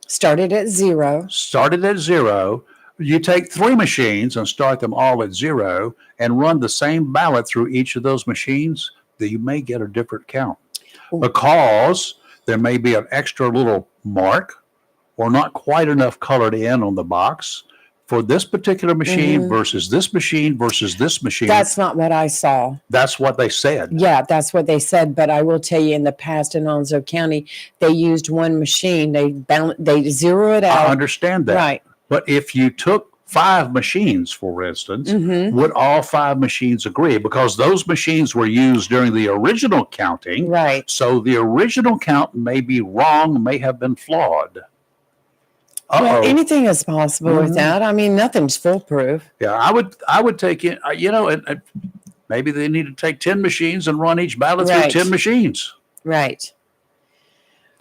Started at zero. You take 3 machines and start them all at 0 and run the same ballot through each of those machines, that you may get a different count. Because there may be an extra little mark or not quite enough colored in on the box for this particular machine versus this machine versus this machine. That's not what I saw. That's what they said. Yeah, that's what they said. But I will tell you, in the past in Onslow County, they used one machine. They zero it out. I understand that. Right. But if you took 5 machines, for instance, would all 5 machines agree? Because those machines were used during the original counting. Right. So the original count may be wrong, may have been flawed. Well, anything is possible with that. I mean, nothing's foolproof. Yeah, I would take it, maybe they need to take 10 machines and run each ballot through 10 machines. Right.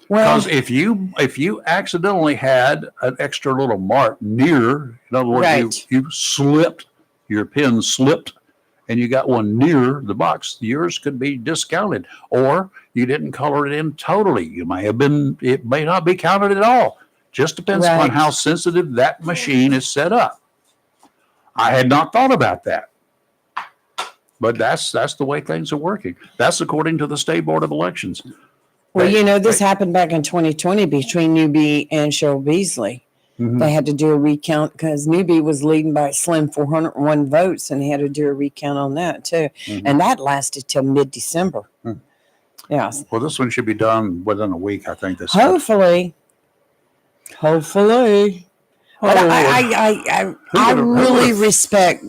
Well, because if you accidentally had an extra little mark near, in other words, you slipped, your pen slipped, and you got one near the box, yours could be discounted. Or you didn't color it in totally. It may not be counted at all. Just depends on how sensitive that machine is set up. I had not thought about that. But that's the way things are working. That's according to the State Board of Elections. Well, this happened back in 2020 between Newby and Cheryl Beasley. They had to do a recount because Newby was leading by a slim 401 votes, and they had to do a recount on that too. And that lasted till mid-December. Yes. Well, this one should be done within a week, I think. Hopefully. But I really respect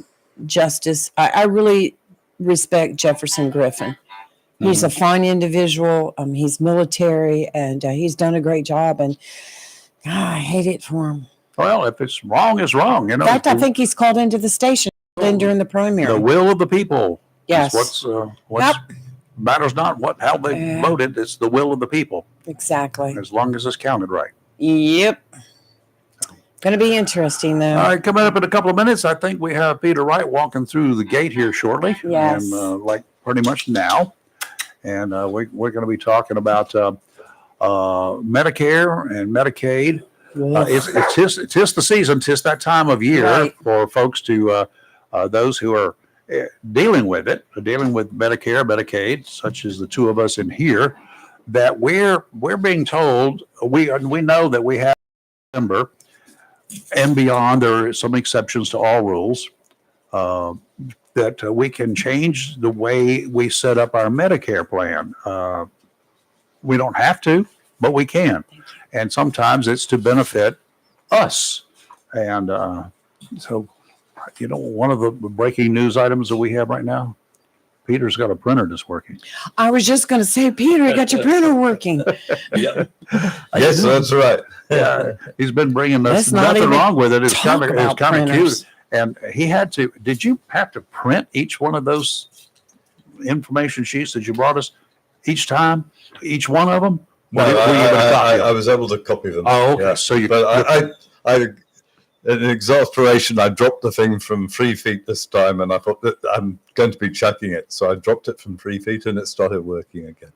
Justice. I really respect Jefferson Griffin. He's a fine individual. He's military, and he's done a great job. And I hate it for him. Well, if it's wrong, it's wrong. In fact, I think he's called into the station during the primary. The will of the people. Yes. What's matters not how they voted. It's the will of the people. Exactly. As long as it's counted right. Yep. Going to be interesting, though. All right, coming up in a couple of minutes, I think we have Peter Wright walking through the gate here shortly. Yes. And like pretty much now. And we're going to be talking about Medicare and Medicaid. It's just the season. It's that time of year for folks to those who are dealing with Medicare, Medicaid, such as the two of us in here, that we're being told we know that we have December and beyond. There are some exceptions to all rules. That we can change the way we set up our Medicare plan. We don't have to, but we can. And sometimes it's to benefit us. And so, one of the breaking news items that we have right now, Peter's got a printer that's working. I was just going to say, Peter, you got your printer working. Yeah. Yes, that's right. Yeah, he's been bringing us nothing wrong with it. It's kind of cute. And he had to, did you have to print each one of those information sheets that you brought us? each time, each one of them? No, Were you able to copy them? I was able to copy them. Oh, okay. Yeah. So you, But in exasperation, I dropped the thing from 3 feet this time, and I thought that I'm going to be chucking it. So I dropped it from 3 feet, and it started working again.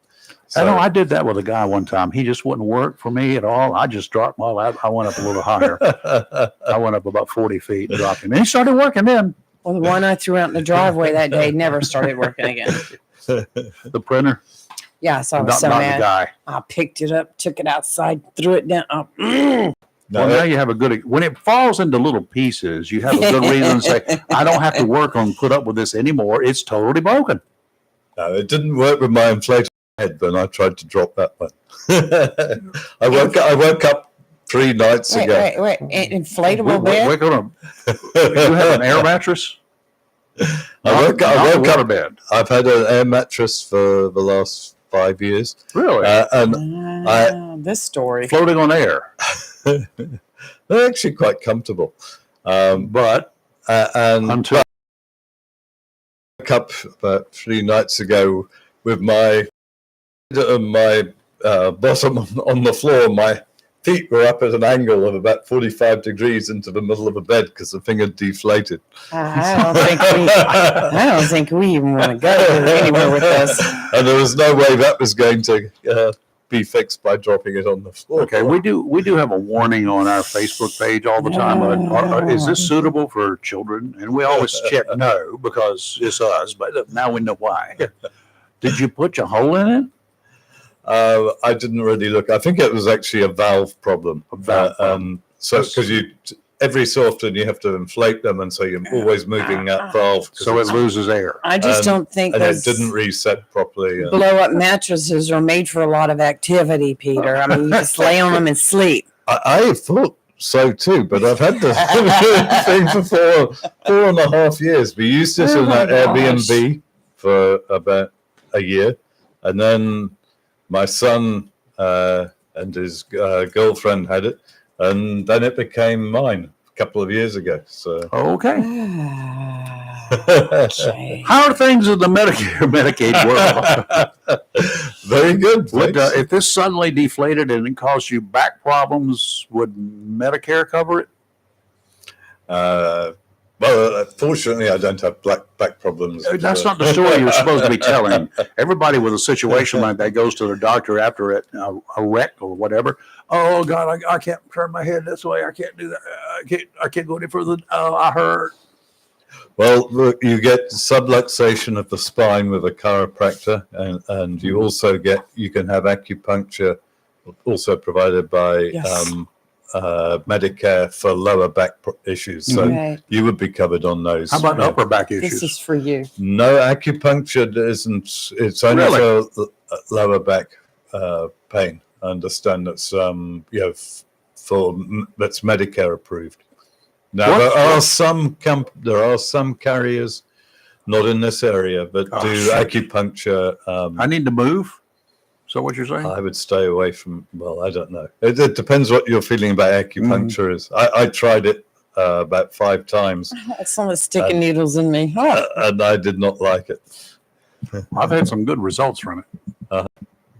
I know I did that with a guy one time. He just wouldn't work for me at all. I just dropped. Well, I went up a little higher. I went up about 40 feet and dropped him. And he started working then. Well, the one I threw out in the driveway that day never started working again. The printer, Yeah, so I was not so the mad. guy. I picked it up, took it outside, threw it down. Well, now you have a good, when it falls into little pieces, you have a good reason to say, I don't have to work on put up with this anymore. It's totally broken. No, it didn't work with my inflated head when I tried to drop that one. I woke up 3 nights ago. Wait. Inflatable bed? We're gonna, you have an air mattress? I woke Not a up. bed. I've had an air mattress for the last 5 years. Really? And This story. Floating on air. they're actually quite comfortable. But And until I woke up about 3 nights ago with my bottom on the floor. My feet were up at an angle of about 45 degrees into the middle of the bed because the thing had deflated. I don't think we even want to go anywhere with this. And there was no way that was going to be fixed by dropping it on the floor. okay, we do have a warning on our Facebook page all the time. Is this suitable for children? And we always check no because it's us, but now we know why. Did you put your hole in it? I didn't really look. I think it was actually a valve problem. A valve problem. So because every so often you have to inflate them, and so you're always moving that valve. So it loses air. I just don't think and those it didn't reset properly. blow-up mattresses are made for a lot of activity, Peter. I mean, you just lay on them and sleep. I thought so too, but I've had this thing for 4.5 years. We used it in an Airbnb for about a year, and then my son and his girlfriend had it, and then it became mine a couple of years ago. So Okay. Okay. How are things in the Medicaid world? very good. Would, if this suddenly deflated and it caused you back problems, would Medicare cover it? Well, fortunately, I don't have back problems. That's not the story you're supposed to be telling. Everybody with a situation like that goes to their doctor after a wreck or whatever. Oh God, I can't turn my head this way. I can't do that. I can't go any further. I hurt. Well, look, you get subluxation of the spine with a chiropractor, and you also you can have acupuncture, also provided by Yes. Medicare for lower back issues. So Right. you would be covered on those. How about upper back This issues? is for you. No, acupuncture isn't. It's only Really? for lower back pain. I understand that's that's Medicare approved. Now there are some carriers, not in this area, but do shit. acupuncture. I need to move. Is that what you're saying? I would stay away from. Well, I don't know. It depends what you're feeling about acupuncture is. I tried it about 5 times, Someone's sticking needles in me. Oh. and I did not like it. I've had some good results from it. Very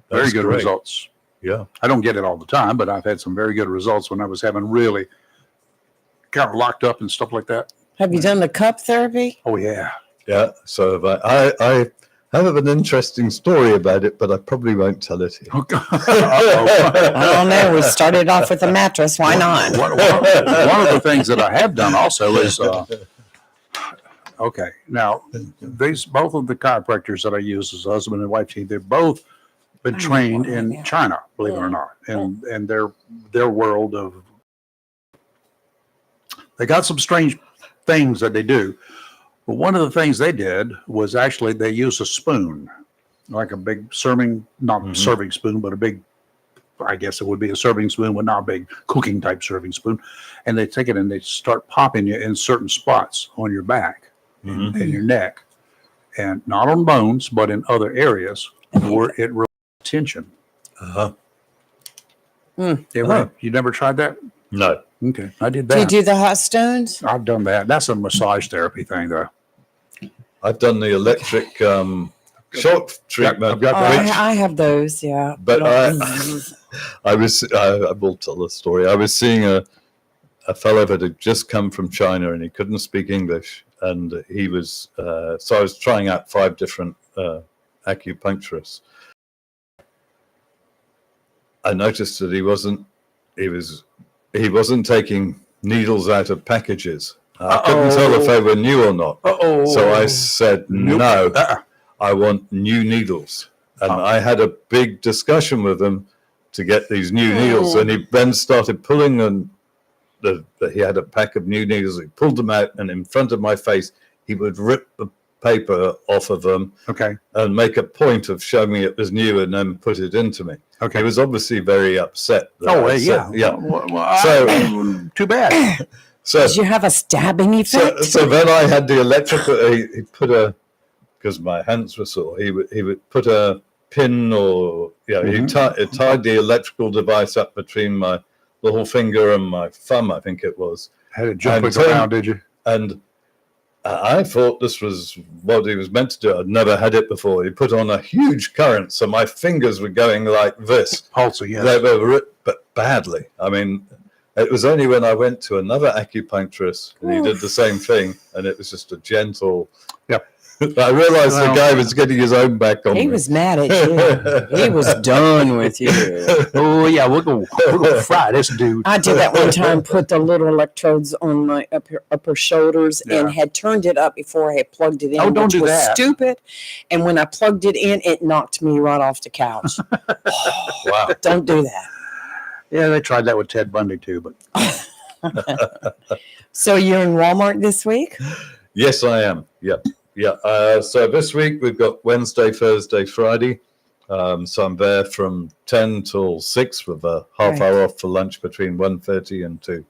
That's good great. results. Yeah. I don't get it all the time, but I've had some very good results when I was having really kind of locked up and stuff like that. Have you done the cup therapy? Oh yeah. Yeah. So I have an interesting story about it, but I probably won't tell it here. I don't know. We started off with a mattress. Why not? One of the things that I have done also is okay. Now both of the chiropractors that I use as husband and wife team, they've both been trained in China, believe it or not, and their world of. They got some strange things that they do. But one of the things they did was actually they use a spoon, like a big serving, not serving spoon, but a big, I guess it would be a serving spoon, but not a big cooking type serving spoon. And they take it and they start popping you in certain spots on your back and your neck, and not on bones, but in other areas where it relieves tension. You never tried that? No. Okay, I did Do you that. do the hot stones? I've done that. That's a massage therapy thing, though. I've done the electric shock treatment. I've got that. I have those, yeah. But I will tell the story. I was seeing a fellow that had just come from China and he couldn't speak English. And he was, so I was trying out 5 different acupuncturists. I noticed that he wasn't taking needles out of packages. I couldn't tell if they were new or not. So I said, no, I want new needles. And I had a big discussion with him to get these new needles. And he then started pulling them. He had a pack of new needles. He pulled them out, and in front of my face, he would rip the paper off of them and make a point of showing me it was new and then put it into me. He was obviously very upset. Yeah. So too bad. So did you have a stabbing effect? So then I had the electrical. He put because my hands were sore. He would put a pin or he tied the electrical device up between my little finger and my thumb, I think it was. Had it jumping around, did you? And I thought this was what he was meant to do. I'd never had it before. He put on a huge current, so my fingers were going like this. Pulsing, yes. They were ripped, but badly. I mean, it was only when I went to another acupuncturist and he did the same thing, and it was just a gentle. I realized the guy was getting his own back on me. He was mad at you. He was done with you. Oh, yeah, we're going to fry this dude. I did that one time, put the little electrodes on my upper shoulders and had turned it up before I had plugged it in. Oh, don't which do was that. Stupid. And when I plugged it in, it knocked me right off the couch. Wow. Don't do that. Yeah, they tried that with Ted Bundy too, but. So you're in Walmart this week? Yes, I am. Yeah. So this week we've got Wednesday, Thursday, Friday. So I'm there from 10 till 6 with a half hour off for lunch between 1:30 and 2.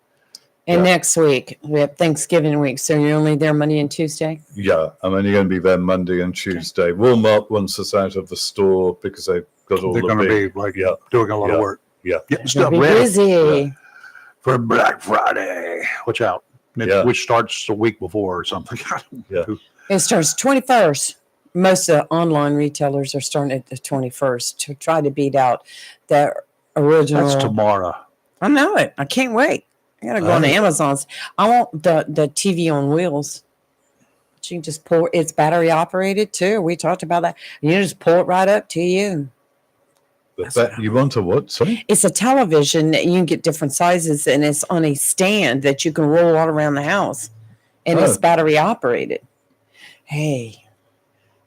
And next week, we have Thanksgiving week. So you're only there Monday and Tuesday? Yeah, I'm only going to be there Monday and Tuesday. Walmart wants us out of the store because they've got all They're going to be like doing a lot of work. Getting stuff Be ready busy. for Black Friday. Watch out. Which starts the week before or something. It starts 21st. Most of the online retailers are starting at the 21st to try to beat out the original. That's tomorrow. I know it. I can't wait. I got to go on Amazon's. I want the TV on wheels. You can just pull. It's battery operated too. We talked about that. You just pull it right up to you. You want a what? Sorry? It's a television that you can get different sizes, and it's on a stand that you can roll all around the house, and it's battery operated. Hey,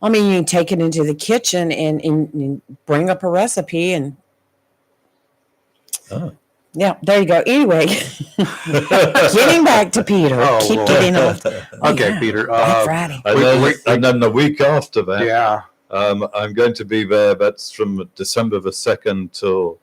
I mean, you can take it into the kitchen and bring up a recipe and. Yeah, there you go. Anyway, getting back to Peter. Keep getting off. Okay, Peter. Friday. And then the week after that. Yeah. I'm going to be there. That's from December the 2nd till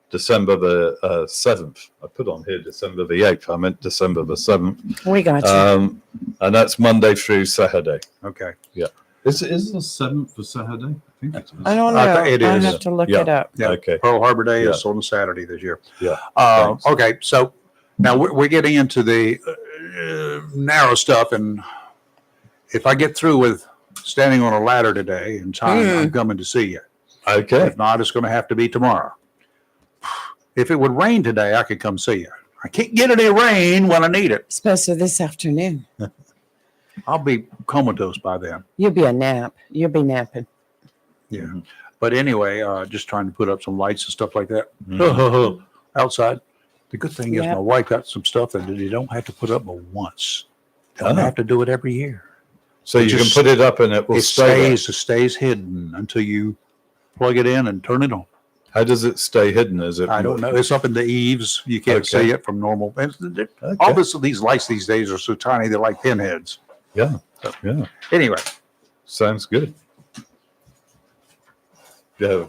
December the 7th. I put on here December the 8th. I meant December the 7th. We got you. And that's Monday through Saturday. Okay. Yeah. Is the 7th for Saturday? I think it is. I don't know. It I is. have to look it up. Yeah. Okay. Pearl Harbor Day is on Saturday this year. Yeah. Okay. So now we're getting into the narrow stuff. And if I get through with standing on a ladder today in time, I'm coming to see you. Okay. If not, it's going to have to be tomorrow. If it would rain today, I could come see you. I can't get any rain when I need it. Especially this afternoon. I'll be comatose by then. You'll be a nap. You'll be napping. Yeah. But anyway, just trying to put up some lights and stuff like that outside. The good thing is my wife got some stuff that you don't have to put up but once. You don't have to do it every year. So you can put it up and it will stay. It stays hidden until you plug it in and turn it on. How does it stay hidden? Is it? I don't know. It's up in the eaves. You can't see it from normal. Obviously, these lights these days are so tiny, they're like pinheads. Yeah. So, yeah. Anyway. Sounds good. Yeah.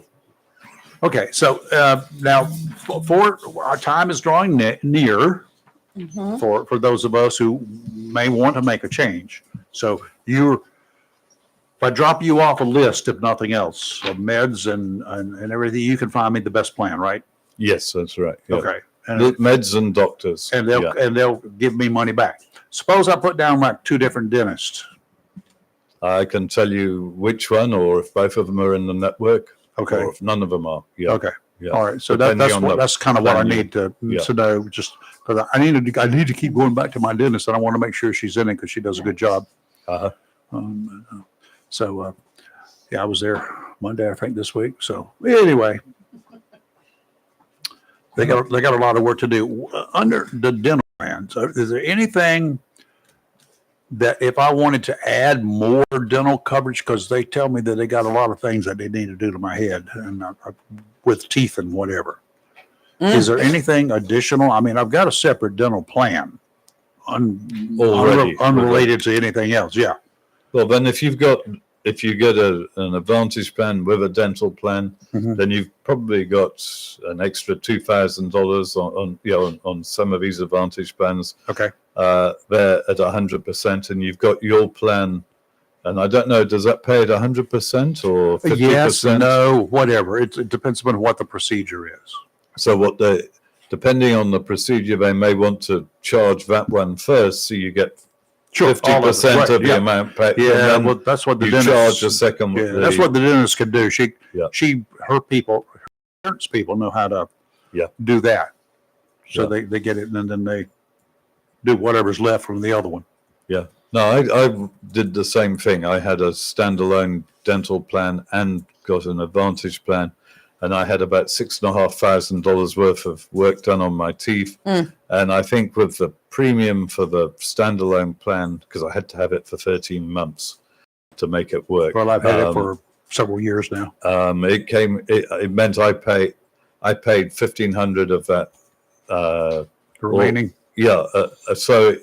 Okay. So now for our time is drawing near for those of us who may want to make a change. So if I drop you off a list, if nothing else, of meds and everything, you can find me the best plan, right? Yes, that's right. Yeah. Okay. And meds and doctors. And they'll give me money back. Suppose I put down like 2 different dentists. I can tell you which one, or if both of them are in the network, Okay. or if none of them are. Yeah. Okay. Yeah. All right. So Depending on the that's kind of what I venue. need to Yeah. know, just because I need to keep going back to my dentist, and I want to make sure she's in it because she does a good job. Uh-huh. Yeah, I was there Monday, I think, this week. So anyway, they got a lot of work to do under the dental plan. So is there anything that if I wanted to add more dental coverage, because they tell me that they got a lot of things that they need to do to my head and with teeth and whatever. Is there anything additional? I mean, I've got a separate dental plan unrelated to anything else. Yeah. Well, then if you get an Advantage plan with a dental plan, then you've probably got an extra $2,000 on some of these Advantage plans. Okay. They're at 100%, and you've got your plan. And I don't know, does that pay at 100% or 50%? Yes, no, whatever. It depends upon what the procedure is. So depending on the procedure, they may want to charge that one first, so you get 50% of the amount paid. Yeah, well, that's what the you dentist charge a second. Yeah, that's what the dentist can do. Her insurance people know how to do that. So they get it, and then they do whatever's left from the other one. Yeah. No, I did the same thing. I had a standalone dental plan and got an Advantage plan, and I had about $6,500 worth of work done on my teeth. And I think with the premium for the standalone plan, because I had to have it for 13 months to make it work. Well, I've had it for several years now. It meant I paid $1,500 of that remaining. So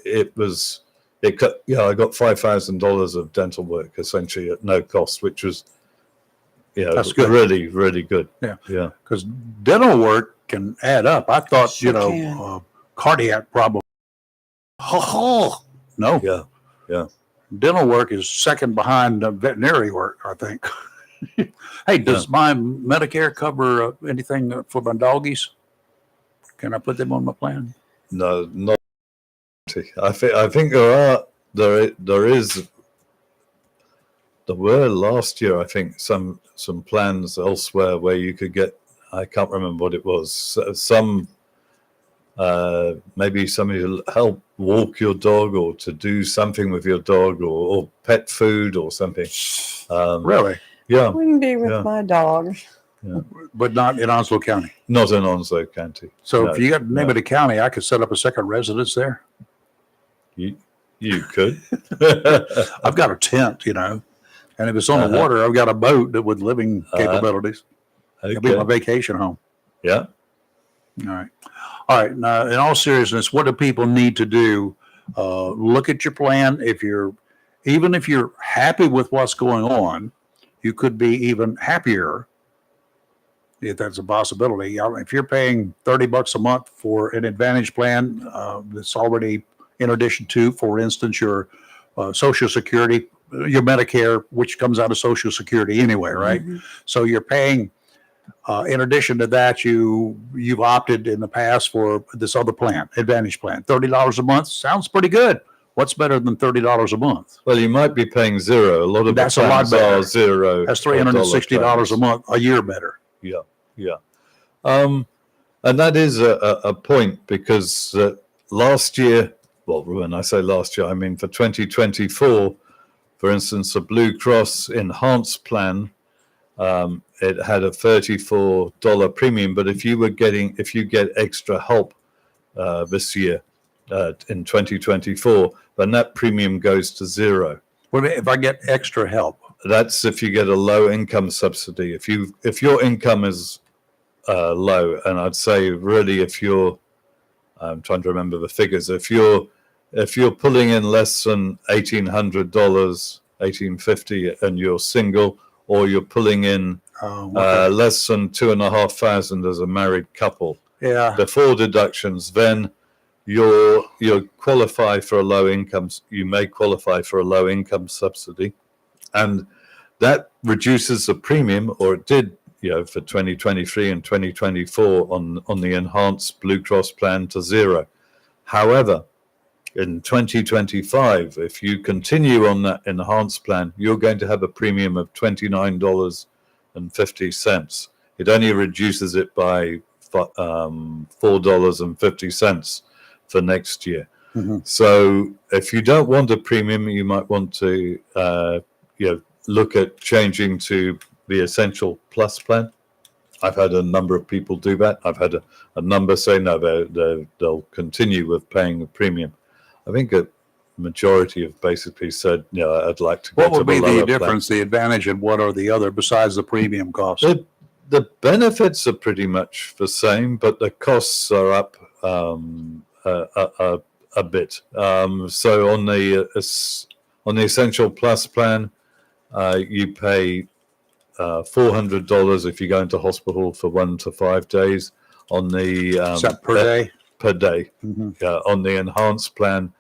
I got $5,000 of dental work essentially at no cost, which was that's good. Really, really good. Yeah. Because dental work can add up. I thought cardiac problem. No. Yeah. Dental work is second behind veterinary work, I think. Hey, does my Medicare cover anything for my doggies? Can I put them on my plan? No, not. I think there were last year, I think, some plans elsewhere where you could get, I can't remember what it was, maybe somebody to help walk your dog or to do something with your dog or pet food or something. Really? Yeah. Wouldn't be with my dog. Yeah. But not in Onslow County. Not in Onslow County. So if you got the name of the county, I could set up a second residence there. You could. I've got a tent, and if it's on the water, I've got a boat that with living capabilities. It'll be my vacation home. Yeah. All right. Now, in all seriousness, what do people need to do? Look at your plan. Even if you're happy with what's going on, you could be even happier if that's a possibility. If you're paying $30 a month for an Advantage plan that's already in addition to, for instance, your Social Security, your Medicare, which comes out of Social Security anyway, right? So you're paying, in addition to that, you've opted in the past for this other plan, Advantage plan. $30 a month sounds pretty good. What's better than $30 a month? Well, you might be paying zero. A lot of that's a lot better. Zero. That's $360 a month, a year better. Yeah. And that is a point because last year, well, when I say last year, I mean for 2024, for instance, the Blue Cross Enhanced plan, it had a $34 premium. But if you get extra help this year in 2024, then that premium goes to zero. Well, if I get extra help, that's if you get a low income subsidy. If your income is low, and I'd say really I'm trying to remember the figures. If you're pulling in less than $1,800, $1,850, and you're single, or you're pulling in less than $2,500 as a married couple, before deductions, then you qualify for a low income. You may qualify for a low income subsidy, and that reduces the premium, or it did, for 2023 and 2024 on the enhanced Blue Cross plan to zero. However, in 2025, if you continue on that enhanced plan, you're going to have a premium of $29.50. It only reduces it by $4.50 for next year. Mm-hmm. So if you don't want a premium, you might want to look at changing to the Essential Plus plan. I've had a number of people do that. I've had a number say no, they'll continue with paying a premium. I think a majority have basically said, I'd like to go What to would the be lower the plan. difference, the advantage, and what are the other besides the premium cost? The benefits are pretty much the same, but the costs are up a bit. So on the Essential Plus plan, you pay $400 if you go into hospital for 1 to 5 days. On the Is that per day? Per day. Mm-hmm. On the enhanced plan,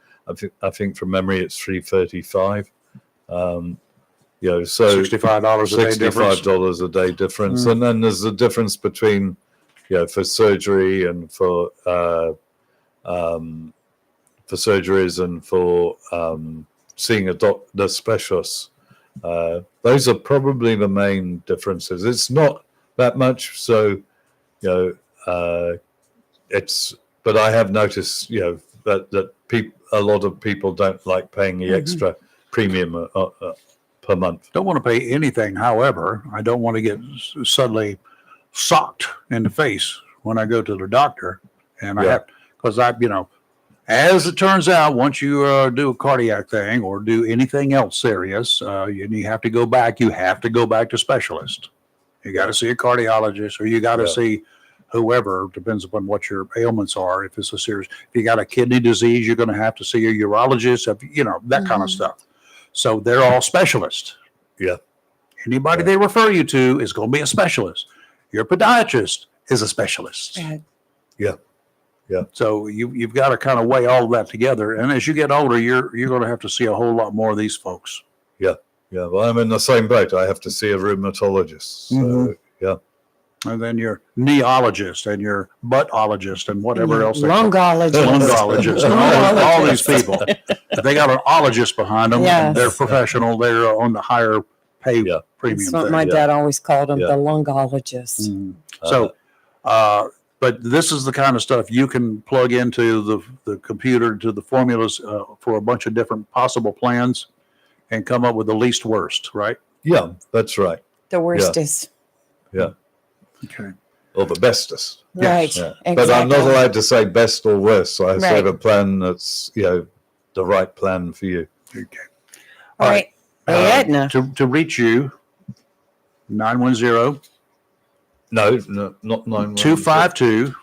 I think from memory it's $335. So $65 a day difference. $65 a day difference, and then there's a difference between, for surgery and for surgeries and for seeing the specialists. Those are probably the main differences. It's not that much, so but I have noticed, that a lot of people don't like paying the extra premium per month. Don't want to pay anything. However, I don't want to get suddenly socked in the face when I go to the doctor, and I have, because as it turns out, once you do a cardiac thing or do anything else serious, you have to go back. You have to go back to specialist. You got to see a cardiologist, or you got to see whoever, depends upon what your ailments are. If it's a serious, if you got a kidney disease, you're going to have to see a urologist, that kind of stuff. So they're all specialists. Yeah. Anybody they refer you to is going to be a specialist. Your podiatrist is a specialist. Yeah. So you've got to kind of weigh all of that together. And as you get older, you're going to have to see a whole lot more of these folks. Yeah. Well, I'm in the same boat. I have to see a rheumatologist. So, And then your neologist and your buttologist and whatever else. Lungologist. All these people. If they got an ologist behind them, and they're professional, they're on the higher pay premium. That's what my dad always called them, the lungologist. So, but this is the kind of stuff you can plug into the computer, to the formulas for a bunch of different possible plans and come up with the least worst, right? Yeah, that's right. The worst is. Yeah. Okay. Or the bestest. Right. Yeah. Exactly. But I'm not allowed to say best or worst. So I say Right. the plan that's, the right plan for you. Okay. All right. Hey, Edna. To reach you, 910 No, not 9. 252.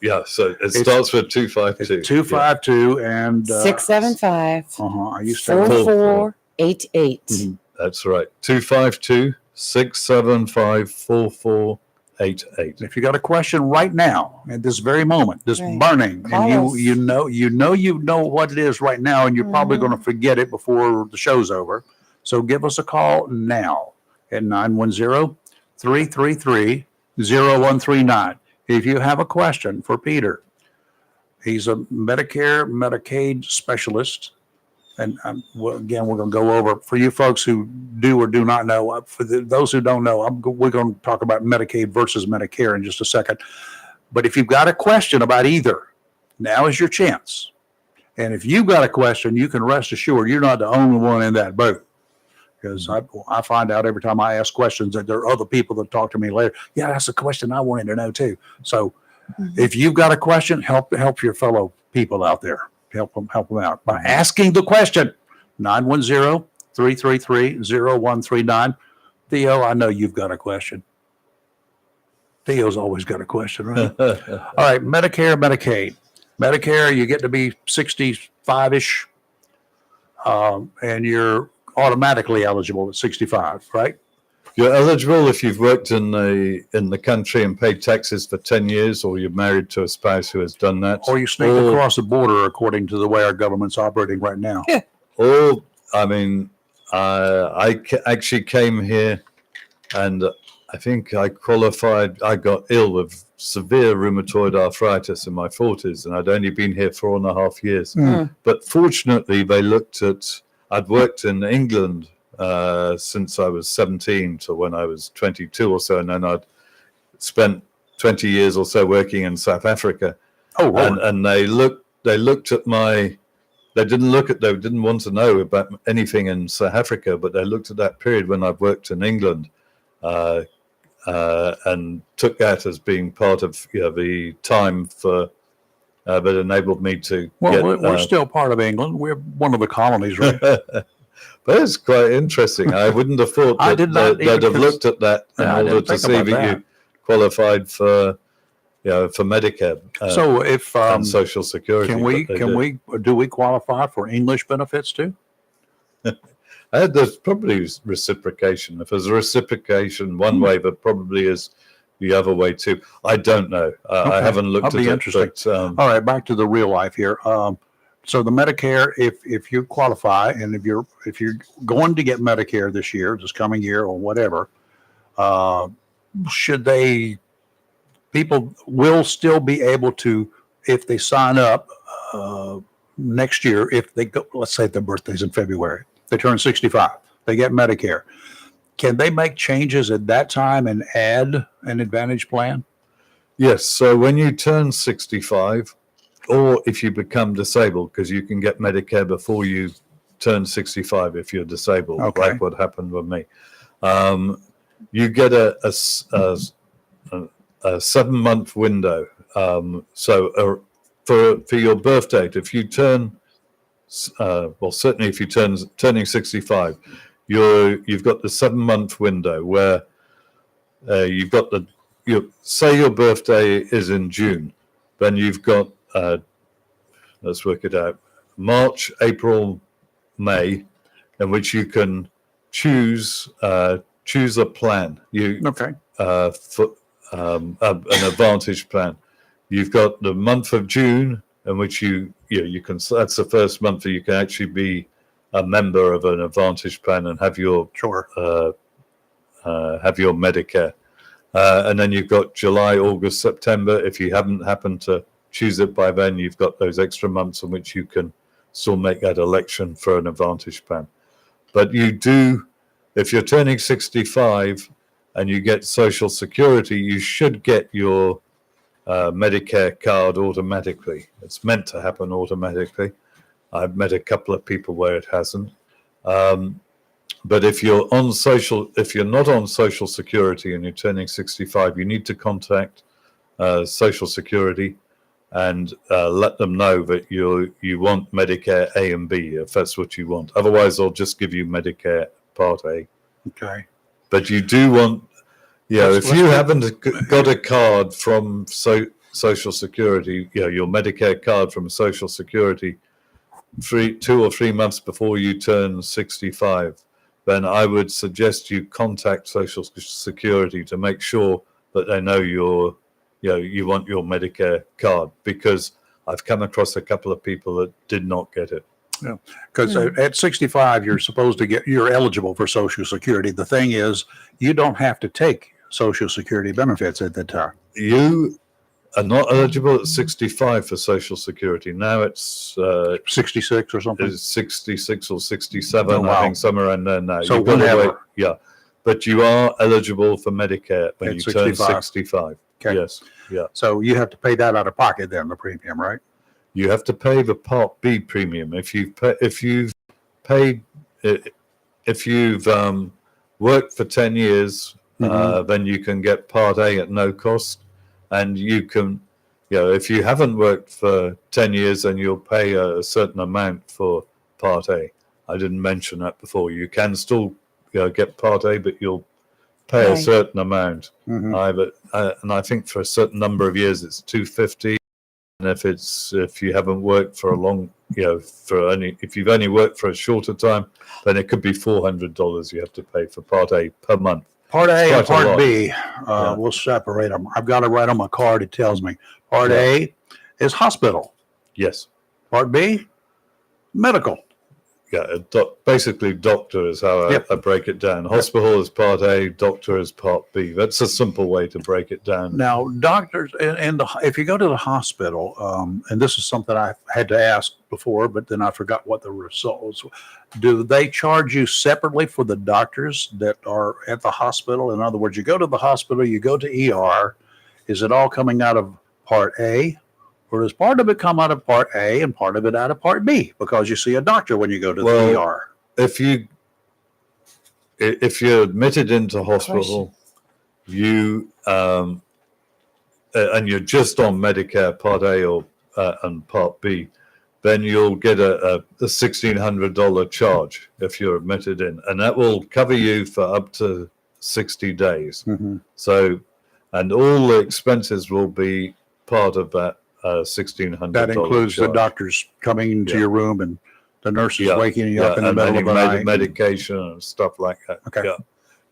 Yeah, so it starts with 252. 252 and 675 I used to have 4488. That's right. 252-675-4488. If you got a question right now, at this very moment, this burning, Call and us. you know what it is right now, and you're probably going to forget it before the show's over. So give us a call now at 910-333-0139. If you have a question for Peter, he's a Medicare, Medicaid specialist. And again, we're going to go over, for you folks who do or do not know, for those who don't know, we're going to talk about Medicaid versus Medicare in just a second. But if you've got a question about either, now is your chance. And if you've got a question, you can rest assured you're not the only one in that boat. Because I find out every time I ask questions that there are other people that talk to me later. Yeah, that's a question I wanted to know too. So if you've got a question, help your fellow people out there. Help them out by asking the question. 910-333-0139. Theo, I know you've got a question. Theo's always got a question, right? All right, Medicare, Medicaid. Medicare, you get to be 65-ish, and you're automatically eligible at 65, right? You're eligible if you've worked in the country and paid taxes for 10 years, or you're married to a spouse who has done that. Or you sneak across the border according to the way our government's operating right now. Or, I mean, I actually came here and I think I qualified. I got ill with severe rheumatoid arthritis in my 40s, and I'd only been here 4.5 years. Mm. But fortunately, they looked at, I'd worked in England since I was 17 to when I was 22 or so, and then I'd spent 20 years or so working in South Africa. Oh, Lord. And they looked at my, they didn't want to know about anything in South Africa, but they looked at that period when I've worked in England, and took that as being part of the time for that enabled me to. Well, we're still part of England. We're one of the colonies, right? But it's quite interesting. I wouldn't have thought I that did not they'd have even looked at that in I order didn't to think see about that you qualified for, for Medicare. So if and Social Security. do we qualify for English benefits too? There's probably reciprocation. If there's a reciprocation one way, there probably is the other way too. I don't know. I haven't looked at it. Interesting. But, all right, back to the real life here. So the Medicare, if you qualify, and if you're going to get Medicare this year, this coming year, or whatever, people will still be able to, if they sign up next year, if they go, let's say their birthday's in February, they turn 65, they get Medicare. Can they make changes at that time and add an Advantage plan? yes. So when you turn 65, or if you become disabled, because you can get Medicare before you turn 65 if you're disabled, like what happened with me, you get a 7-month window. So for your birth date, if you turn, certainly if you turning 65, you've got the 7-month window where you've got say your birthday is in June, then you've got let's work it out, March, April, May, in which you can choose a plan. For an Advantage plan. You've got the month of June, in which you can. That's the first month that you can actually be a member of an Advantage plan and have your Medicare. And then you've got July, August, September. If you haven't happened to choose it by then, you've got those extra months in which you can still make that election for an Advantage plan. But you do, if you're turning 65 and you get Social Security, you should get your Medicare card automatically. It's meant to happen automatically. I've met a couple of people where it hasn't. But if you're not on Social Security and you're turning 65, you need to contact Social Security and let them know that you want Medicare A and B, if that's what you want. Otherwise, they'll just give you Medicare Part A. Okay. But you do want, if you haven't got a card from Social Security, your Medicare card from Social Security, 2 or 3 months before you turn 65, then I would suggest you contact Social Security to make sure that they know you want your Medicare card, because I've come across a couple of people that did not get it. Yeah, because at 65, you're eligible for Social Security. The thing is, you don't have to take Social Security benefits at that time. You are not eligible at 65 for Social Security. Now it's 66 or something. It's 66 or 67, Oh, wow. I think, somewhere around there now. So You've got to whenever. wait. Yeah. But you are eligible for Medicare when At you turn 65. 65. Okay. Yes. Yeah. So you have to pay that out of pocket then, the premium, right? You have to pay the Part B premium if you've worked for 10 years. Then you can get Part A at no cost, and you can, if you haven't worked for 10 years, then you'll pay a certain amount for Part A. I didn't mention that before. You can still get Part A, but you'll pay a certain amount. And I think for a certain number of years it's $250. And if you haven't worked for a long, if you've only worked for a shorter time, then it could be $400 you have to pay for Part A per month. Part A and quite a Part lot. B, we'll separate them. I've got it right on my card. It tells me Part A is hospital. Yes. Part B, medical. basically doctor is how I break it down. Hospital is part A, doctor is part B. That's a simple way to break it down. Now, doctors, if you go to the hospital, and this is something I had to ask before, but then I forgot what the results. Do they charge you separately for the doctors that are at the hospital? In other words, you go to the hospital, you go to ER. Is it all coming out of Part A? Or does part of it come out of Part A and part of it out of Part B? Because you see a doctor when you go to the ER. If you're admitted into hospital, you and you're just on Medicare Part A or and Part B, then you'll get a $1,600 charge if you're admitted in, and that will cover you for up to 60 days. Mm-hmm. So, and all the expenses will be part of that. $1,600. That includes charge. the doctors coming into your room and the nurses waking you up in the and middle of the night. Medication and stuff like that. Okay.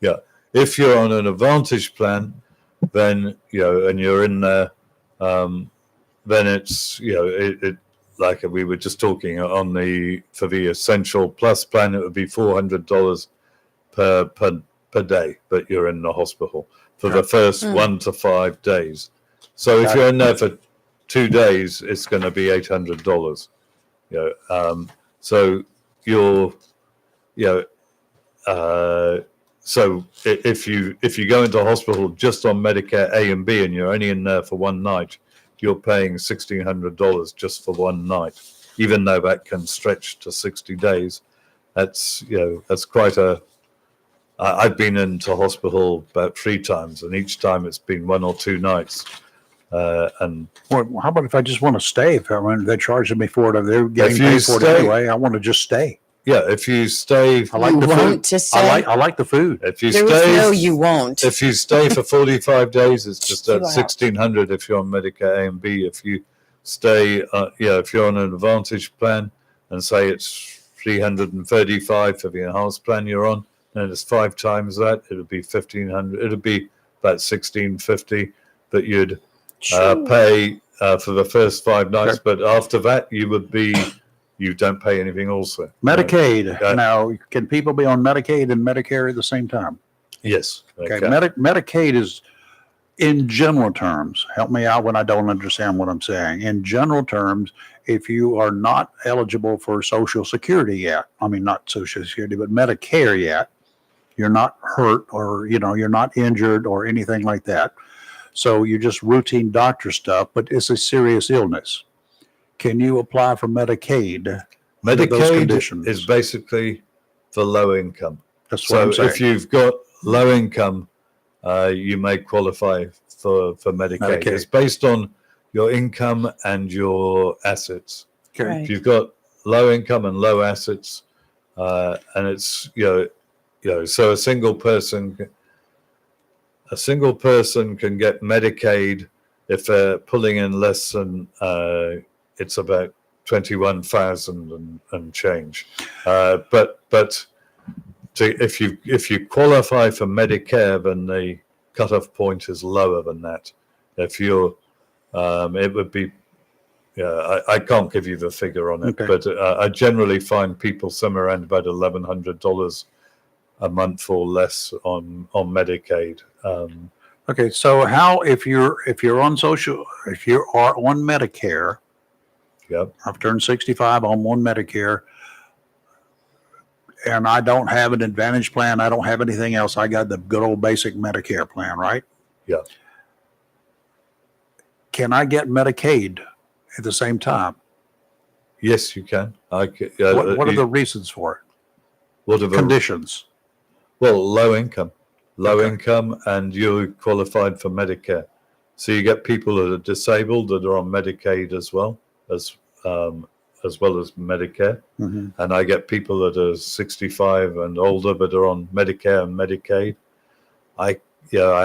Yeah. If you're on an Advantage plan, then and you're in there, then it's it like we were just talking for the Essential Plus plan, it would be $400 per day, but you're in the hospital for the first 1 to 5 days. So if you're in there for 2 days, it's going to be $800. So you're, so if you go into hospital just on Medicare A and B and you're only in there for one night, you're paying $1,600 just for one night, even though that can stretch to 60 days. That's quite a. I've been into hospital about 3 times, and each time it's been 1 or 2 nights. And well, how about if I just want to stay? If they're charging me for it, they're getting paid for it anyway. I want to just stay. Yeah, if you stay, I like you the want food. To stay? I like the food. If you There stay, is no, you won't. If you stay for 45 days, it's just at Chill out. $1,600 if you're on Medicare A and B. If you stay, if you're on an Advantage plan, and say it's $335 for the enhanced plan you're on, and it's 5 times that, it would be $1,500. It would be about $1,650 that you'd pay for the first 5 nights. Okay. But after that, you don't pay anything also. Medicaid. Now, can people be on Medicaid and Medicare at the same time? Yes. Okay. Medicaid is, in general terms, help me out when I don't understand what I'm saying. In general terms, if you are not eligible for Social Security yet, I mean, not Social Security, but Medicare yet, you're not hurt or, you're not injured or anything like that. So you're just routine doctor stuff, but it's a serious illness. Can you apply for Medicaid? Medicaid is basically for low income. That's what I'm saying. If you've got low income, you may qualify for Medicaid. It's based on your income and your assets. Okay. Right. If you've got low income and low assets, and it's so a single person can get Medicaid if they're pulling in less than it's about 21,000 and change. But if you qualify for Medicare, then the cutoff point is lower than that. If you're, it would be. I can't give you the figure on it, but I generally find people somewhere around about $1,100 a month or less on Medicaid. Okay, so how if you are on Medicare? Yep. I've turned 65. I'm on Medicare, and I don't have an Advantage plan. I don't have anything else. I got the good old basic Medicare plan, right? Yeah. Can I get Medicaid at the same time? Yes, you can. What are the reasons for it? What are the conditions? Well, low income, and you're qualified for Medicare. So you get people that are disabled that are on Medicaid as well as Medicare. Mm-hmm. And I get people that are 65 and older but are on Medicare and Medicaid. I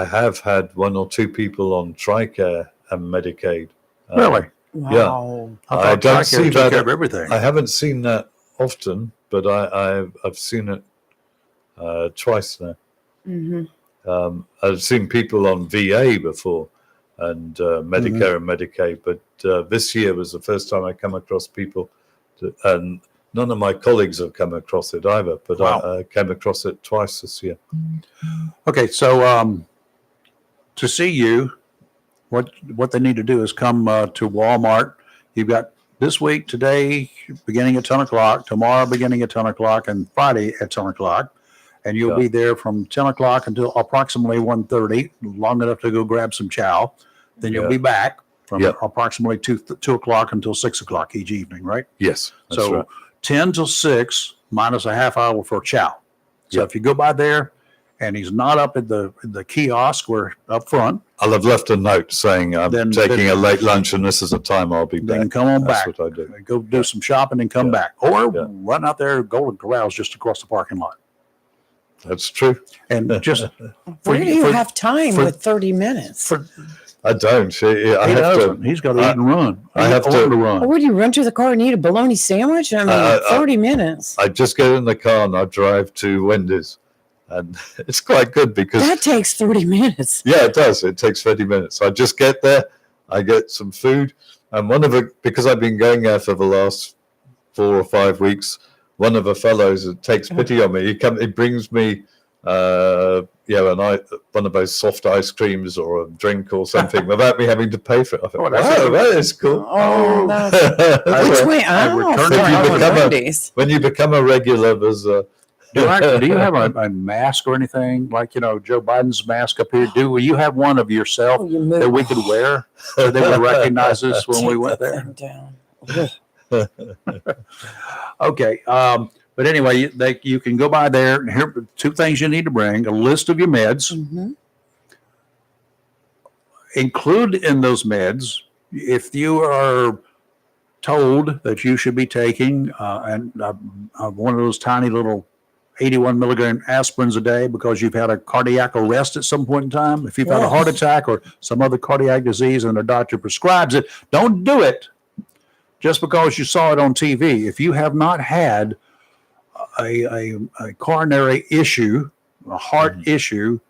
have had 1 or 2 people on TRICARE and Medicaid. Really? Wow. Yeah. I don't see that. Care of everything. I haven't seen that often, but I've seen it twice now. Mm-hmm. I've seen people on VA before and Medicare and Medicaid, but this year was the first time I come across people and none of my colleagues have come across it either, but Wow. I came across it twice this year. Okay, so to see you, what they need to do is come to Walmart. You've got this week, today, beginning at 10 o'clock, tomorrow, beginning at 10 o'clock, and Friday at 10 o'clock. And you'll be there from 10 o'clock until approximately 1:30, long enough to go grab some chow. Then you'll be back from approximately 2 o'clock until 6 o'clock each evening, right? Yes. That's So right. 10 till 6 minus a half hour for chow. So if you go by there and he's not up at the kiosk or up front, I'll have left a note saying I'm taking a late lunch and this is the time I'll be back. then come on That's back. what I do. Go do some shopping and come back. Or run out there, Golden Corrals just across the parking lot. That's true. And just Where do you have time with 30 minutes? I don't. I he have doesn't. He's got to eat and run. I have to run. Or would you run to the car and eat a bologna sandwich? I mean, 30 minutes. I just get in the car and I drive to Wendy's. And it's quite good because That takes 30 minutes. yeah, it does. It takes 30 minutes. I just get there, I get some food, and because I've been going there for the last 4 or 5 weeks, one of the fellows that takes pity on me. He brings me, one of those soft ice creams or a drink or something without me having to pay for it. I thought, wow, that is cool. Oh, which way? When you become a regular, there's a. Do you have a mask or anything like Joe Biden's mask up here? Do you have one of yourself that we could wear so they would recognize us when we went there? Okay, but anyway, you can go by there. And here are 2 things you need to bring: a list of your meds. Mm-hmm. Include in those meds, if you are told that you should be taking one of those tiny little 81 milligram aspirins a day because you've had a cardiac arrest at some point in time. If you've had a heart attack or some other cardiac disease and the doctor prescribes it, don't do it just because you saw it on TV. If you have not had a coronary issue, a heart issue,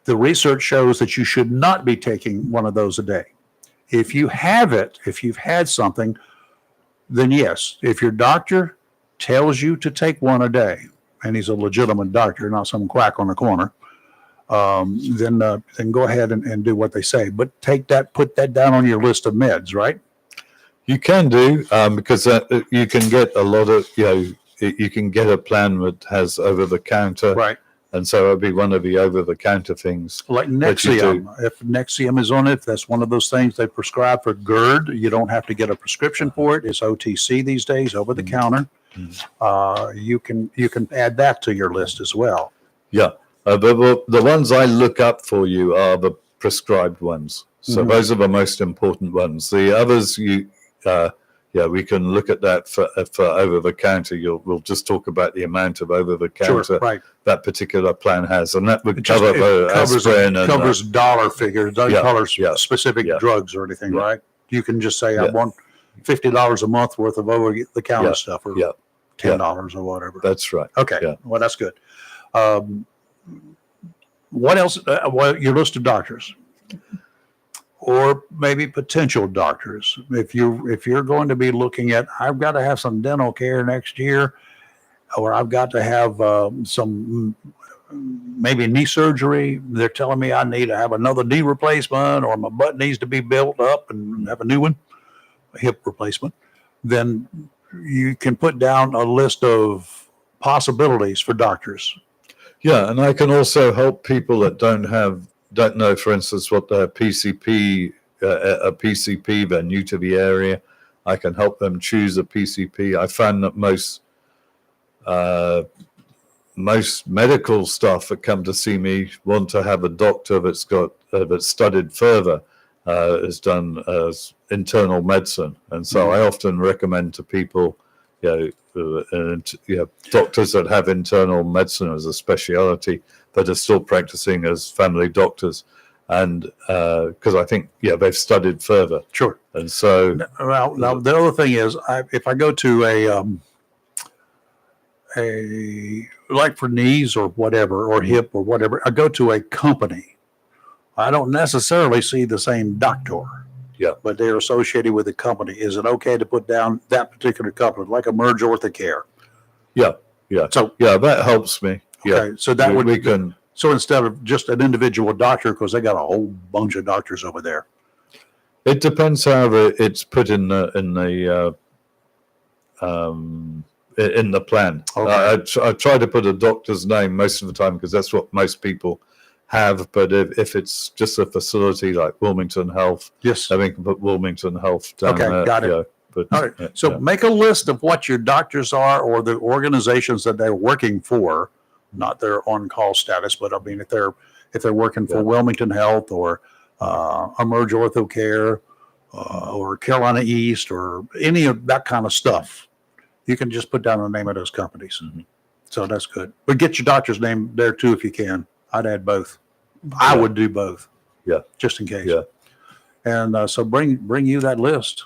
the research shows that you should not be taking one of those a day. If you have it, if you've had something, then yes. If your doctor tells you to take one a day, and he's a legitimate doctor, not some quack on the corner, then go ahead and do what they say. But put that down on your list of meds, right? You can do because you can get a lot of you can get a plan that has over the counter, right? And so it'll be one of the over the counter things. Like Nexium. If Nexium is on it, that's one of those things they prescribe for GERD. You don't have to get a prescription for it. It's OTC these days, over the counter. You can add that to your list as well. Yeah, the ones I look up for you are the prescribed ones. So those are the most important ones. The others, we can look at that for over the counter. We'll just talk about the amount of over the counter that particular plan has, and that would cover aspirin and covers dollar figures. Doesn't cover specific drugs or anything, right? You can just say I want $50 a month worth of over the counter stuff, or $10 or whatever. That's right. Okay, well that's good. What else? Your list of doctors, or maybe potential doctors. If you're going to be looking at, I've got to have some dental care next year, or I've got to have some maybe knee surgery. They're telling me I need to have another knee replacement, or my butt needs to be built up and have a new one, a hip replacement. Then you can put down a list of possibilities for doctors. Yeah, and I can also help people that don't know, for instance, what their PCP, they're new to the area. I can help them choose a PCP. I found that most medical staff that come to see me want to have a doctor that's studied further, has done internal medicine, and so I often recommend to people, doctors that have internal medicine as a specialty that are still practicing as family doctors, and because I think they've studied further. Sure. And so now the other thing is, if I go to a like for knees or whatever, or hip or whatever, I go to a company, I don't necessarily see the same doctor. Yeah. but they're associated with a company. Is it okay to put down that particular company, like a Merge Orthocare? Yeah. So that helps me. Okay, so that we can. So instead of just an individual doctor, because they got a whole bunch of doctors over there. It depends how it's put in the plan. Okay. I try to put a doctor's name most of the time because that's what most people have. But if it's just a facility like Wilmington Health, Yes. then we can put Wilmington Health down Okay, there. got it. Yeah, but, All right. So make a list of what your doctors are or the organizations that they're working for, not their on-call status, but I mean if they're working for Wilmington Health or Emerge Orthocare or Carolina East or any of that kind of stuff, you can just put down the name of those companies. Mhm. So that's good. But get your doctor's name there too if you can. I'd add both. I would do both. Yeah. Just in case. Yeah. And so bring you that list.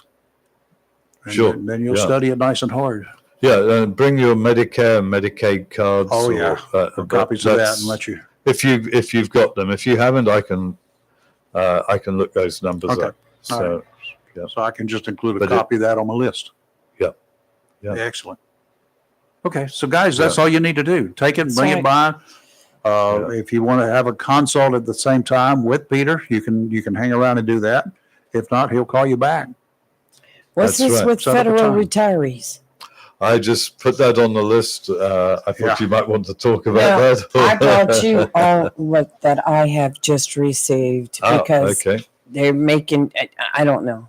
And Sure. Then you'll study it nice and hard. Yeah, bring your Medicare and Medicaid cards. Oh yeah, or copies of that, and let you. If you've got them. If you haven't, I can look those numbers up. So So I can just include a But copy of that on my list. Yeah. Excellent. Okay, so guys, that's all you need to do. Take it, and That's bring it by. Yeah. If you want to have a consult at the same time with Peter, you can hang around and do that. If not, he'll call you back. What's That's this right. with Set up a federal time. retirees? I just put that on the list. I thought you might want to talk about No, that. I brought you all what that I have just received because okay. they're making, I don't know.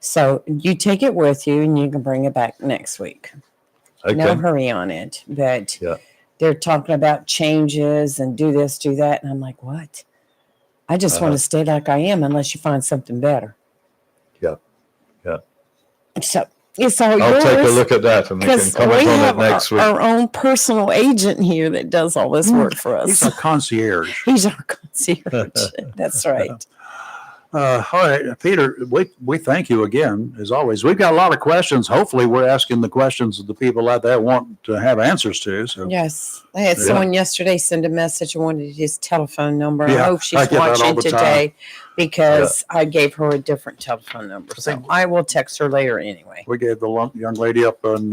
So you take it with you and you can bring it back next week. Okay. No hurry on it. But Yeah. they're talking about changes and do this, do that. And I'm like, what? I just want to stay like I am unless you find something better. Yeah. So it's all I'll yours. take a look at that and we can Because comment we on it have next week. our own personal agent here that does all this work for He's us. a concierge. He's our concierge. That's right. All right, Peter, we thank you again, as always. We've got a lot of questions. Hopefully, we're asking the questions of the people out there want to have answers to. So Yes. I had someone yesterday send a message and wanted his telephone number. I Yeah, hope I she's get that all watching the today because I gave her a different telephone number. So I will text her later anyway. we gave the young lady up in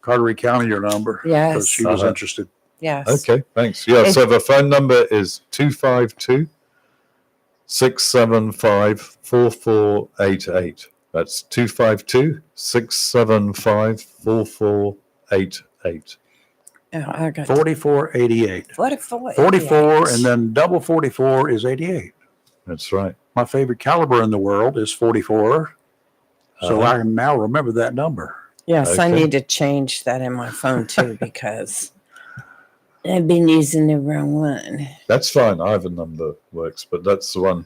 Carteret County your number Yes. because she was interested. Yes. Okay, thanks. Yeah, so the phone number is 252-675-4488. That's 252-675-4488. Oh, I got 4488. 44. 44 and then double 44 is 88. That's right. My favorite caliber in the world is 44. So Uh-huh. I can now remember that number. Yes, I Okay. need to change that in my phone too because I've been using the wrong one. That's fine. Either number works, but that's the one.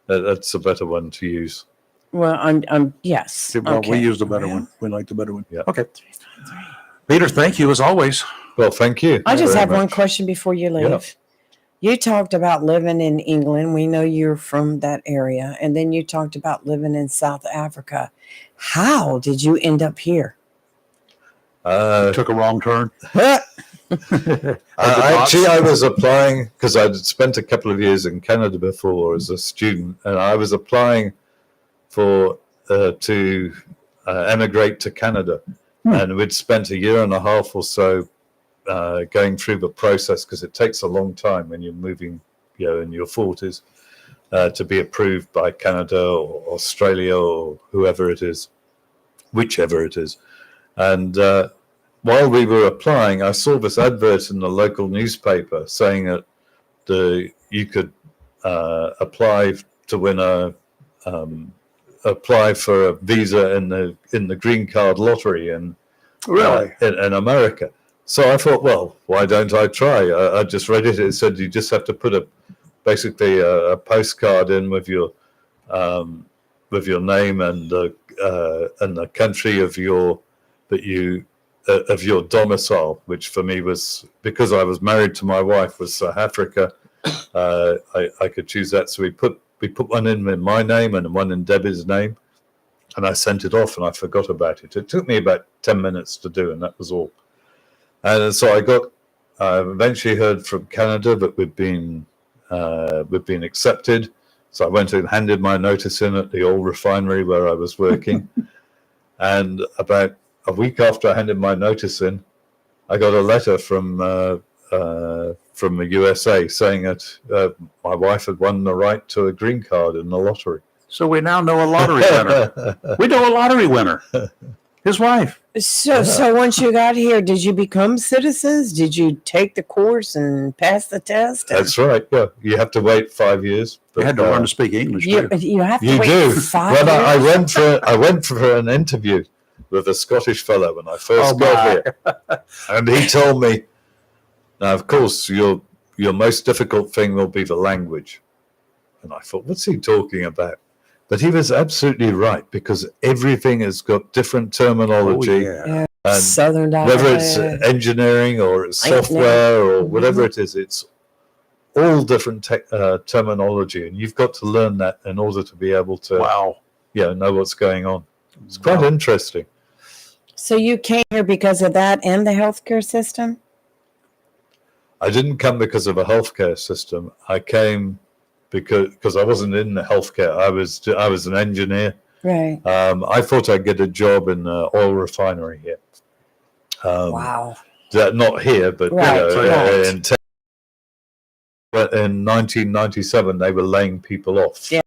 That's a better one to use. Well, I'm yes. Well, Okay. we used the better Well, one. We like the better one. Yeah. Okay. Peter, thank you as always. Well, thank you. I just very have one much. question before you leave. Yeah. You talked about living in England. We know you're from that area. And then you talked about living in South Africa. How did you end up here? Took a wrong turn. Actually, I was applying because I'd spent a couple of years in Canada before as a student, and I was applying for to emigrate to Canada, and we'd spent a year and a half or so going through the process because it takes a long time when you're moving, in your 40s, to be approved by Canada or Australia or whoever it is, whichever it is, and. While we were applying, I saw this advert in the local newspaper saying that you could apply to win apply for a visa in the green card lottery in America. So I thought, well, why don't I try? I just read it. It said you just have to put basically a postcard in with your name and the country of your domicile, which for me was, because I was married to my wife, was South Africa. I could choose that. So we put one in my name and one in Debbie's name, and I sent it off and I forgot about it. It took me about 10 minutes to do, and that was all. And so I eventually heard from Canada that we'd been accepted, So I went and handed my notice in at the oil refinery where I was working. And about a week after I handed my notice in, I got a letter from the USA saying that my wife had won the right to a green card in the lottery. So we now know a lottery winner. We know a lottery winner. His wife. So once you got here, did you become citizens? Did you take the course and pass the test? That's right. Yeah, you have to wait 5 years. You had to learn to speak English You, too. you have to You wait do. 5 When years? I went for an interview with a Scottish fellow when I first got here, and he told me, "Now, of course, your most difficult thing will be the language." And I thought, "What's he talking about?" But he was absolutely right, because everything has got different terminology, Yeah. and Southern whether it's dialect. engineering or it's I know. software or Mhm. whatever it is, it's all different terminology, and you've got to learn that in order to be able to Wow. know what's going on. It's quite Wow. interesting. So you came here because of that and the healthcare system? I didn't come because of a healthcare system. I came because I wasn't in the healthcare. I was an engineer. Right. I thought I'd get a job in the oil refinery here. Wow. Not here, but Right, right. In 1997, they were laying people off. Yeah.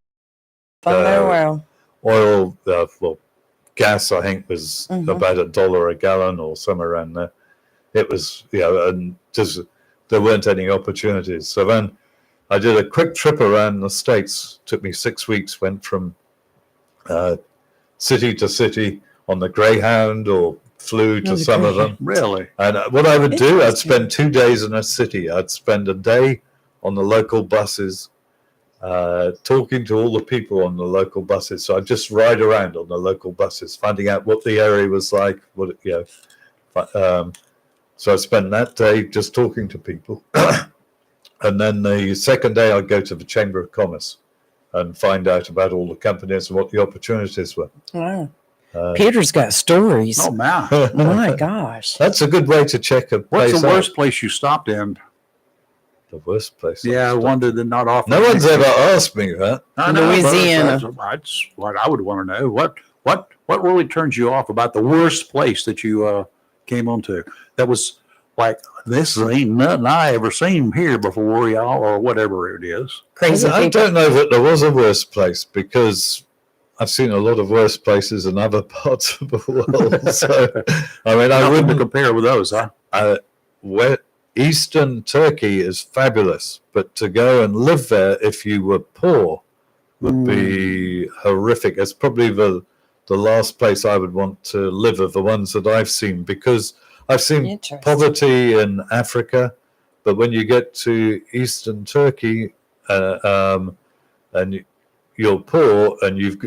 Oh, well. Oil, gas, I think, was Mhm. about $1 a gallon or somewhere around there. It was, and just there weren't any opportunities. So then I did a quick trip around the States. Took me 6 weeks. Went from city to city on the Greyhound, or flew to some of them. Really? And what I would do, I'd Interesting. spend 2 days in a city. I'd spend a day on the local buses, talking to all the people on the local buses. So I'd just ride around on the local buses, finding out what the area was like. So I spent that day just talking to people. And then the second day, I'd go to the Chamber of Commerce and find out about all the companies and what the opportunities were. Wow. Peter's got stories. Oh, man. My gosh. That's a good way to check a place What's the out. worst place you stopped in? The worst place. Yeah, one that did not offer. No one's ever asked me that. I know, but Louisiana. That's what I would want to know. What really turns you off about the worst place that you came onto? That was like, this ain't nothing I ever seen here before, y'all, or whatever it is. Crazy I people. don't know that there was a worse place, because I've seen a lot of worse places in other parts of the world. So, I mean, I Nothing to wouldn't. compare with those, huh? Where Eastern Turkey is fabulous, but to go and live there if you were poor would be horrific. It's probably the last place I would want to live of the ones that I've seen, because I've seen Interesting. poverty in Africa, but when you get to Eastern Turkey, and you're poor, and you've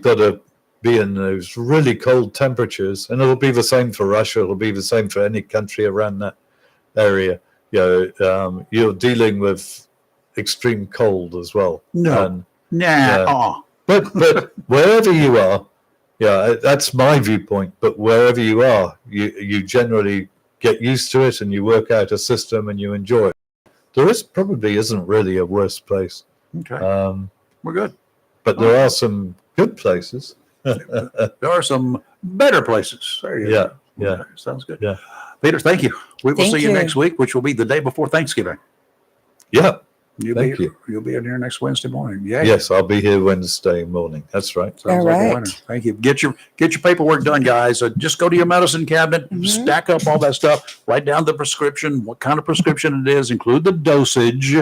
got to be in those really cold temperatures, and it'll be the same for Russia. It'll be the same for any country around that area. You're dealing with extreme cold as well. No. And, Nah. but wherever you are, that's my viewpoint. But wherever you are, you generally get used to it, and you work out a system, and you enjoy it. There probably isn't really a worse place. Okay. We're good. But there are some good places. There are some better places. There you go. Yeah. Okay, sounds good. Yeah. Peter, thank you. We will Thank see you you. next week, which will be the day before Thanksgiving. Yeah. Thank you. You'll be in here next Wednesday morning. Yeah. Yes, I'll be here Wednesday morning. That's right. Sounds All like a right. winner. Thank you. Get your paperwork done, guys. Just go to your medicine cabinet, stack up all that stuff, write down the prescription, what kind of prescription it is, include the dosage.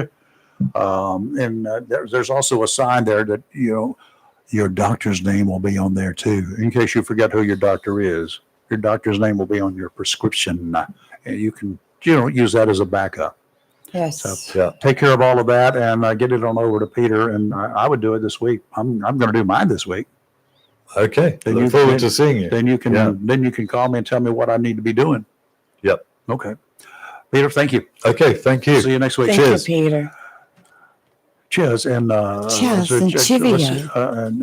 And there's also a sign there that, your doctor's name will be on there too, in case you forget who your doctor is. Your doctor's name will be on your prescription, and you can, use that as a backup. Yes. So take care of all of that and get it on over to Peter. And I would do it this week. I'm going to do mine this week. Okay. Then Look you forward can- to seeing you. Then you can call me and tell me what I need to be doing. Yep. Okay. Peter, thank you. Okay. Thank you. See you next week. Thank Cheers. you, Peter. Cheers and Cheers and chivia.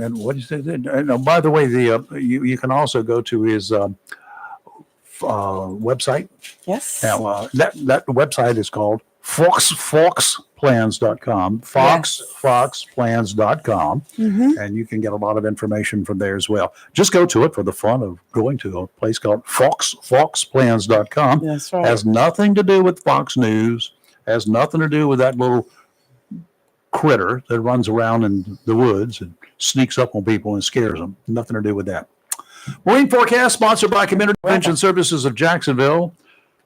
And what is it? And by the way, you can also go to his website. Yes. Now that website is called foxplans.com, foxplans.com, and you can get a lot of information from there as well. Just go to it for the fun of going to a place called foxplans.com. That's right. Has nothing to do with Fox News, has nothing to do with that little critter that runs around in the woods and sneaks up on people and scares them. Nothing to do with that. Marine Forecast, sponsored by Community Prevention Services of Jacksonville.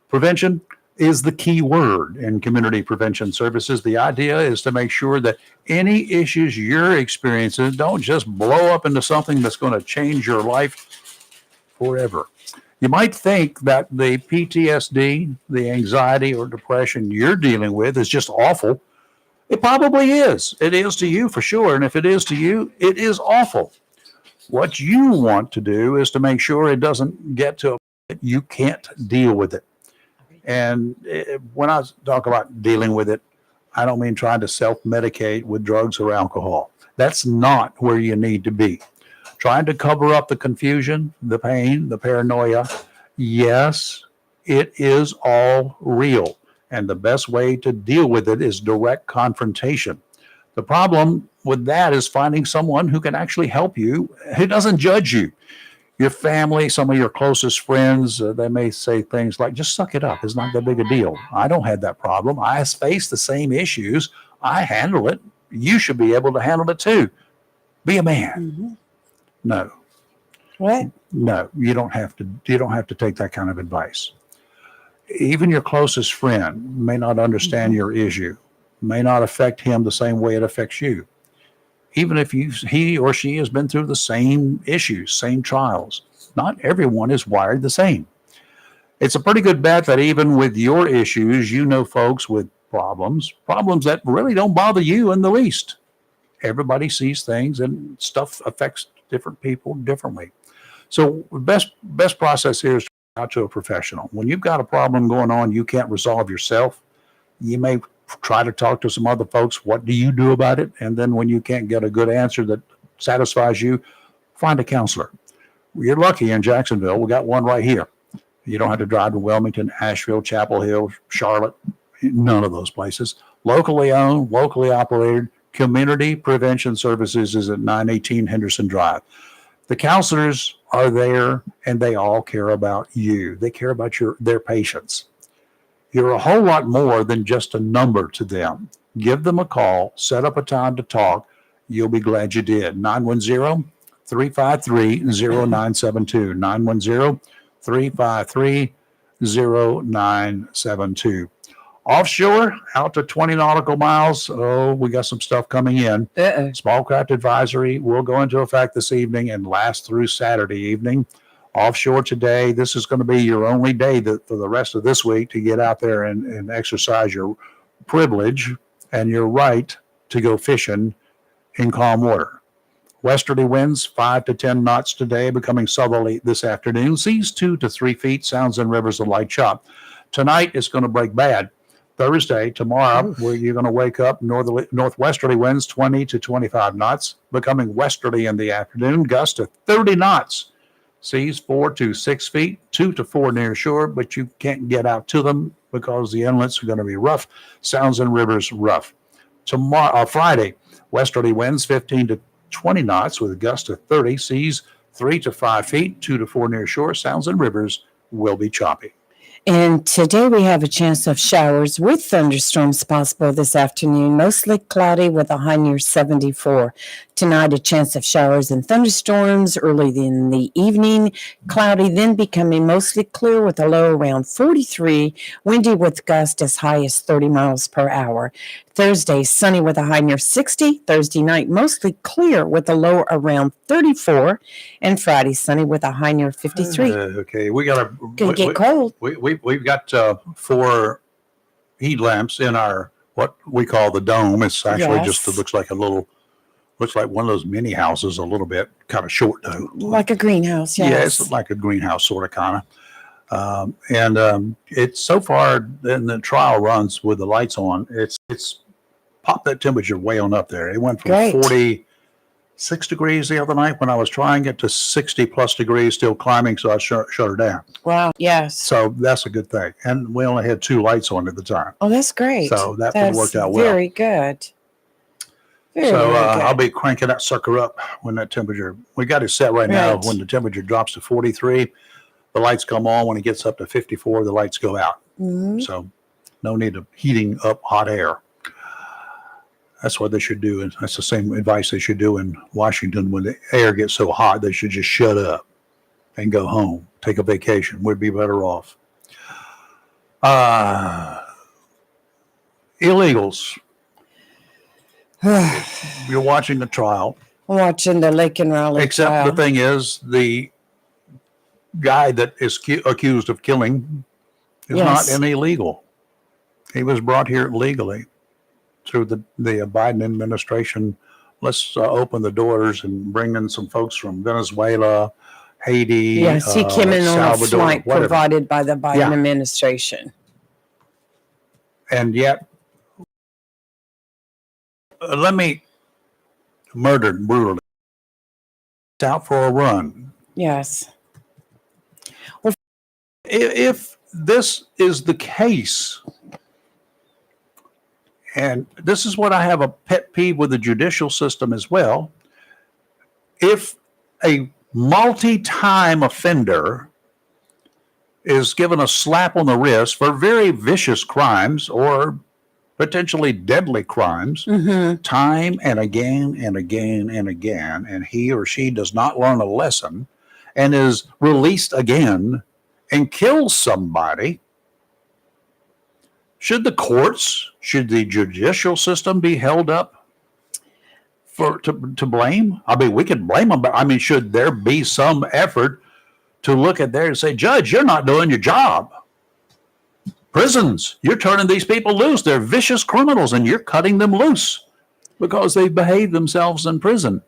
Prevention is the key word in Community Prevention Services. The idea is to make sure that any issues you're experiencing don't just blow up into something that's going to change your life forever. You might think that the PTSD, the anxiety or depression you're dealing with is just awful. It probably is. It is to you for sure. And if it is to you, it is awful. What you want to do is to make sure it doesn't get to a point you can't deal with it. And when I talk about dealing with it, I don't mean trying to self-medicate with drugs or alcohol. That's not where you need to be. Trying to cover up the confusion, the pain, the paranoia. Yes, it is all real. And the best way to deal with it is direct confrontation. The problem with that is finding someone who can actually help you, who doesn't judge you. Your family, some of your closest friends, they may say things like, just suck it up. It's not that big a deal. I don't have that problem. I face the same issues. I handle it. You should be able to handle it too. Be a man. No. What? No, you don't have to take that kind of advice. Even your closest friend may not understand your issue, may not affect him the same way it affects you. Even if he or she has been through the same issues, same trials, not everyone is wired the same. It's a pretty good bet that even with your issues, you know folks with problems that really don't bother you in the least. Everybody sees things and stuff affects different people differently. So the best process here is to reach out to a professional. When you've got a problem going on you can't resolve yourself, you may try to talk to some other folks. What do you do about it? And then when you can't get a good answer that satisfies you, find a counselor. You're lucky in Jacksonville. We got one right here. You don't have to drive to Wilmington, Asheville, Chapel Hill, Charlotte, none of those places. Locally owned, locally operated. Community Prevention Services is at 918 Henderson Drive. The counselors are there and they all care about you. They care about their patients. You're a whole lot more than just a number to them. Give them a call, set up a time to talk. You'll be glad you did. 910-353-0972. 910-353-0972. Offshore, out to 20 nautical miles. Oh, we got some stuff coming in. Small craft advisory will go into effect this evening and last through Saturday evening. Offshore today, this is going to be your only day for the rest of this week to get out there and exercise your privilege and your right to go fishing in calm water. Westerly winds 5 to 10 knots today, becoming southerly this afternoon. Seas 2 to 3 feet, sounds and rivers a light chop. Tonight it's going to break bad. Thursday, tomorrow, where you're going to wake up northwesterly winds 20 to 25 knots, becoming westerly in the afternoon, gusts to 30 knots. Seas 4 to 6 feet, 2 to 4 near shore, but you can't get out to them because the inlets are going to be rough. Sounds and rivers rough. Friday, westerly winds 15 to 20 knots with a gust of 30. Seas 3 to 5 feet, 2 to 4 near shore. Sounds and rivers will be choppy. And today we have a chance of showers with thunderstorms possible this afternoon, mostly cloudy with a high near 74. Tonight, a chance of showers and thunderstorms early in the evening, cloudy, then becoming mostly clear with a low around 43, windy with gusts as high as 30 miles per hour. Thursday, sunny with a high near 60. Thursday night, mostly clear with a low around 34. And Friday, sunny with a high near 53. Okay, we got Gonna get cold. We've got 4 heat lamps in our what we call the dome. It's actually just, it looks like one of those mini houses a little bit, kind of short though. Like a greenhouse, yes. Yeah, it's like a greenhouse sort of kind of. It's so far in the trial runs with the lights on, it's popped that temperature way on up there. It went from 40 6 degrees the other night when I was trying it to 60 plus degrees, still climbing, so I shut her down. Wow. Yes. So that's a good thing. And we only had 2 lights on at the time. Oh, that's great. So that That's worked out well. Very good. Very, So very good. I'll be cranking that sucker up when that temperature, we got it set right now. Right. When the temperature drops to 43, the lights come on. When it gets up to 54, the lights go out. Mhm. So no need of heating up hot air. That's what they should do. And that's the same advice they should do in Washington. When the air gets so hot, they should just shut up and go home, take a vacation. We'd be better off. Illegals. You're watching the trial. I'm watching the Lake and Raleigh Except trial. the thing is, the guy that is accused of killing is Yes. not an illegal. He was brought here legally through the Biden administration. Let's open the doors and bring in some folks from Venezuela, Haiti. Yes, he came in on a Salvador, flight whatever. provided by the Biden Yeah. administration. And yet, murdered brutally. Out for a run. Yes. If this is the case, and this is what I have a pet peeve with the judicial system as well, if a multi-time offender is given a slap on the wrist for very vicious crimes or potentially deadly crimes, Mm-hmm. time and again and again and again, and he or she does not learn a lesson and is released again and kills somebody, should the courts, should the judicial system be held up to blame? I mean, we could blame them, but I mean, should there be some effort to look at there and say, Judge, you're not doing your job. Prisons, you're turning these people loose. They're vicious criminals and you're cutting them loose because they behave themselves in prison.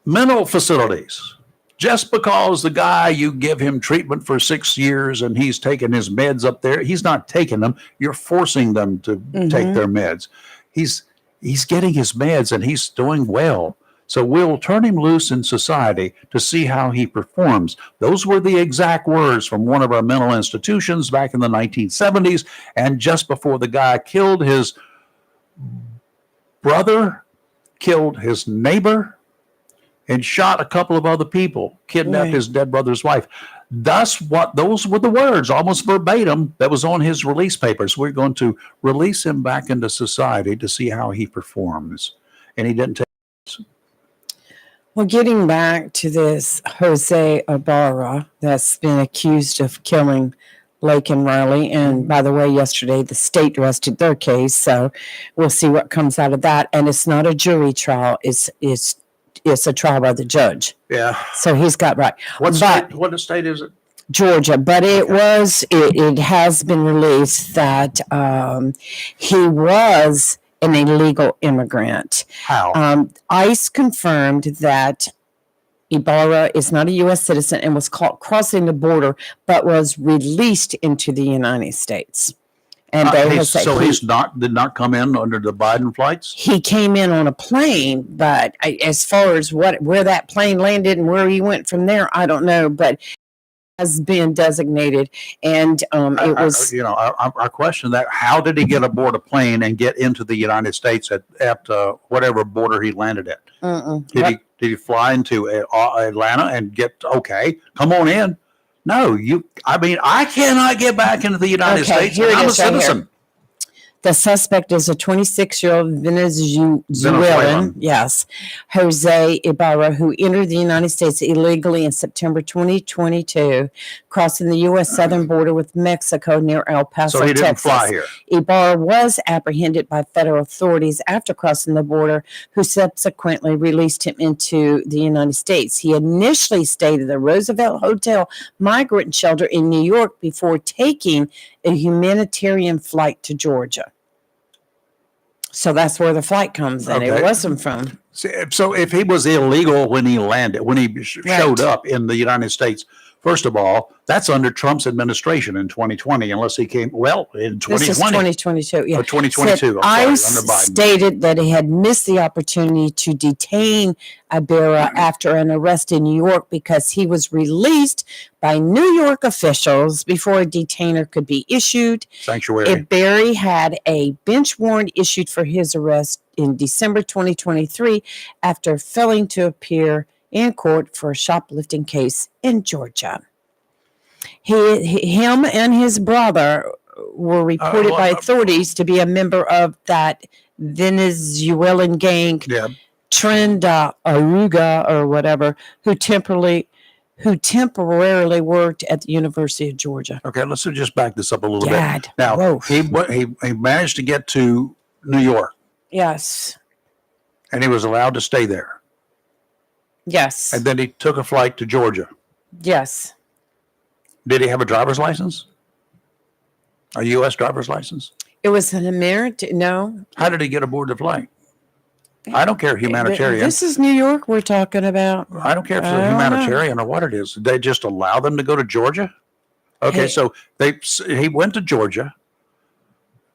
Mental facilities. Just because the guy, you give him treatment for 6 years and he's taking his meds up there, he's not taking them. You're forcing them to take their meds. He's getting his meds and he's doing well. So we'll turn him loose in society to see how he performs. Those were the exact words from one of our mental institutions back in the 1970s. And just before the guy killed his brother, killed his neighbor, and shot a couple of other people, kidnapped his dead brother's wife. Those were the words, almost verbatim, that was on his release papers. We're going to release him back into society to see how he performs. And he didn't take it. Well, getting back to this Jose Ibarra that's been accused of killing Lake and Riley. And by the way, yesterday the state rested their case. So we'll see what comes out of that. And it's not a jury trial. It's a trial by the judge. Yeah. So he's got right. What state is it? Georgia, but it has been released that he was an illegal immigrant. How? ICE confirmed that Ibarra is not a U.S. citizen and was caught crossing the border, but was released into the United States. And they have said so did not come in under the Biden flights? He came in on a plane, but as far as where that plane landed and where he went from there, I don't know. But has been designated, and it was. I question that. How did he get aboard a plane and get into the United States at whatever border he landed at? Did he fly into Atlanta and get come on in? No, I cannot get back into the United States. Here I'm a right citizen. here. The suspect is a 26-year-old Venezuelan, yes, Jose Ibarra, who entered the United States illegally in September 2022, crossing the U.S. southern border with Mexico near El Paso, So he didn't Texas. fly here. Ibarra was apprehended by federal authorities after crossing the border, who subsequently released him into the United States. He initially stayed at the Roosevelt Hotel migrant shelter in New York before taking a humanitarian flight to Georgia. So that's where the flight comes in. Okay. It wasn't from. So if he was illegal when he landed, when he showed up in the United States, First of all, that's under Trump's administration in 2020, unless he came, in 2020. This is 2022. Yeah. Or 2022. Said I'm sorry, ICE under Biden. stated that he had missed the opportunity to detain Ibarra after an arrest in New York because he was released by New York officials before a detainer could be issued. Sanctuary. Ibarra had a bench warrant issued for his arrest in December 2023 after failing to appear in court for a shoplifting case in Georgia. Him and his brother were reported by authorities to be a member of that Venezuelan gang, Trenda Aruga or whatever, who temporarily worked at the University of Georgia. Okay, let's just back this up a little Dad, bit. Now, whoa. he managed to get to New York, Yes. and he was allowed to stay there. Yes. And then he took a flight to Georgia. Yes. Did he have a driver's license? A U.S. driver's license? It was an American. No. How did he get aboard the flight? I don't care, humanitarian. This is New York we're talking about. I don't care if it's a humanitarian or what it is. They just allow them to go to Georgia? Okay, Hey. so he went to Georgia,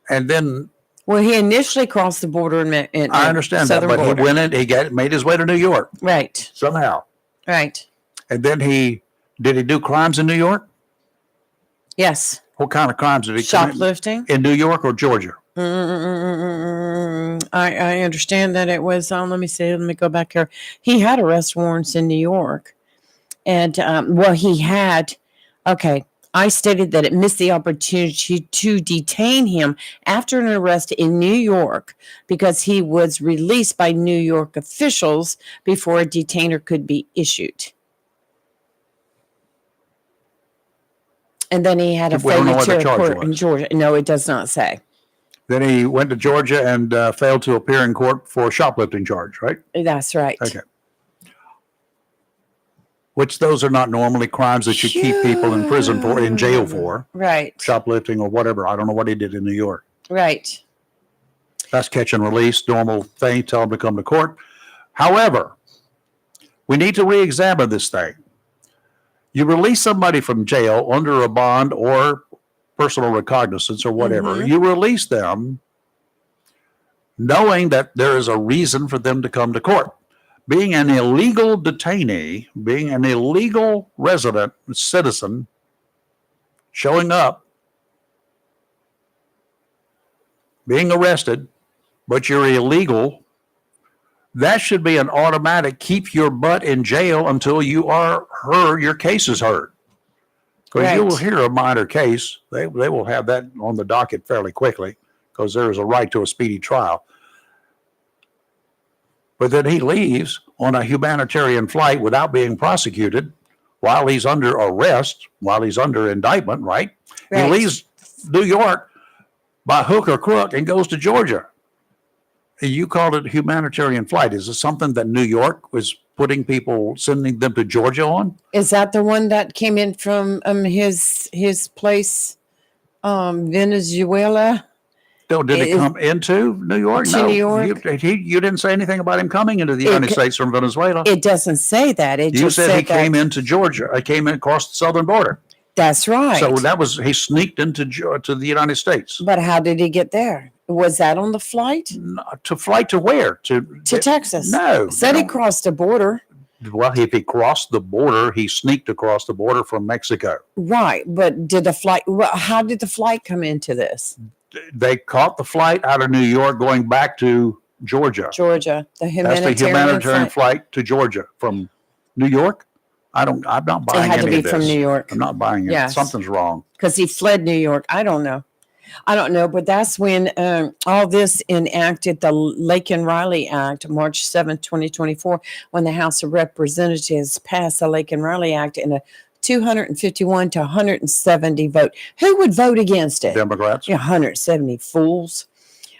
and then Well, he initially crossed the border in I understand that, southern but border. he went in, made his way to New York Right. somehow. Right. And then did he do crimes in New York? Yes. What kind of crimes did he commit? Shoplifting. In New York or Georgia? I understand that it was, let me go back here. He had arrest warrants in New York. And, he had, I stated that it missed the opportunity to detain him after an arrest in New York because he was released by New York officials before a detainer could be issued. And then he had a We don't know failure what the to charge report in was. Georgia. No, it does not say. Then he went to Georgia and failed to appear in court for a shoplifting charge, right? That's right. Okay. Which those are not normally crimes that you keep people in prison for, in jail for. Right. Shoplifting or whatever. I don't know what he did in New York. Right. That's catch and release, normal thing, tell him to come to court. However, we need to re-examine this thing. You release somebody from jail under a bond or personal recognizance or whatever. Mhm. You release them knowing that there is a reason for them to come to court. Being an illegal detainee, being an illegal resident, citizen, showing up, being arrested, but you're illegal, that should be an automatic keep your butt in jail until your case is heard. Because Right. you will hear a minor case. They will have that on the docket fairly quickly because there is a right to a speedy trial. But then he leaves on a humanitarian flight without being prosecuted while he's under arrest, while he's under indictment, right? Right. He leaves New York by hook or crook and goes to Georgia. You called it a humanitarian flight. Is it something that New York was putting people, sending them to Georgia on? Is that the one that came in from his place, Venezuela? Did he come into New York? To No. New York? You didn't say anything about him coming into the United States from Venezuela. It doesn't say that. It You just said he that. came into Georgia. He came in across the southern border. That's right. So he sneaked into to the United States. But how did he get there? Was that on the flight? To flight to where? To Texas. No. Said he crossed the border. Well, if he crossed the border, he sneaked across the border from Mexico. Right. But how did the flight come into this? They caught the flight out of New York going back to Georgia. Georgia. The That's the humanitarian flight to Georgia from New York. I'm not It buying had to any be of this. from New York. I'm not buying it. Yes. Something's wrong. Because he fled New York. I don't know, but that's when all this enacted the Laken-Riley Act, March 7th, 2024, when the House of Representatives passed the Laken-Riley Act in a 251 to 170 vote. Who would vote against it? Democrats. 170 fools.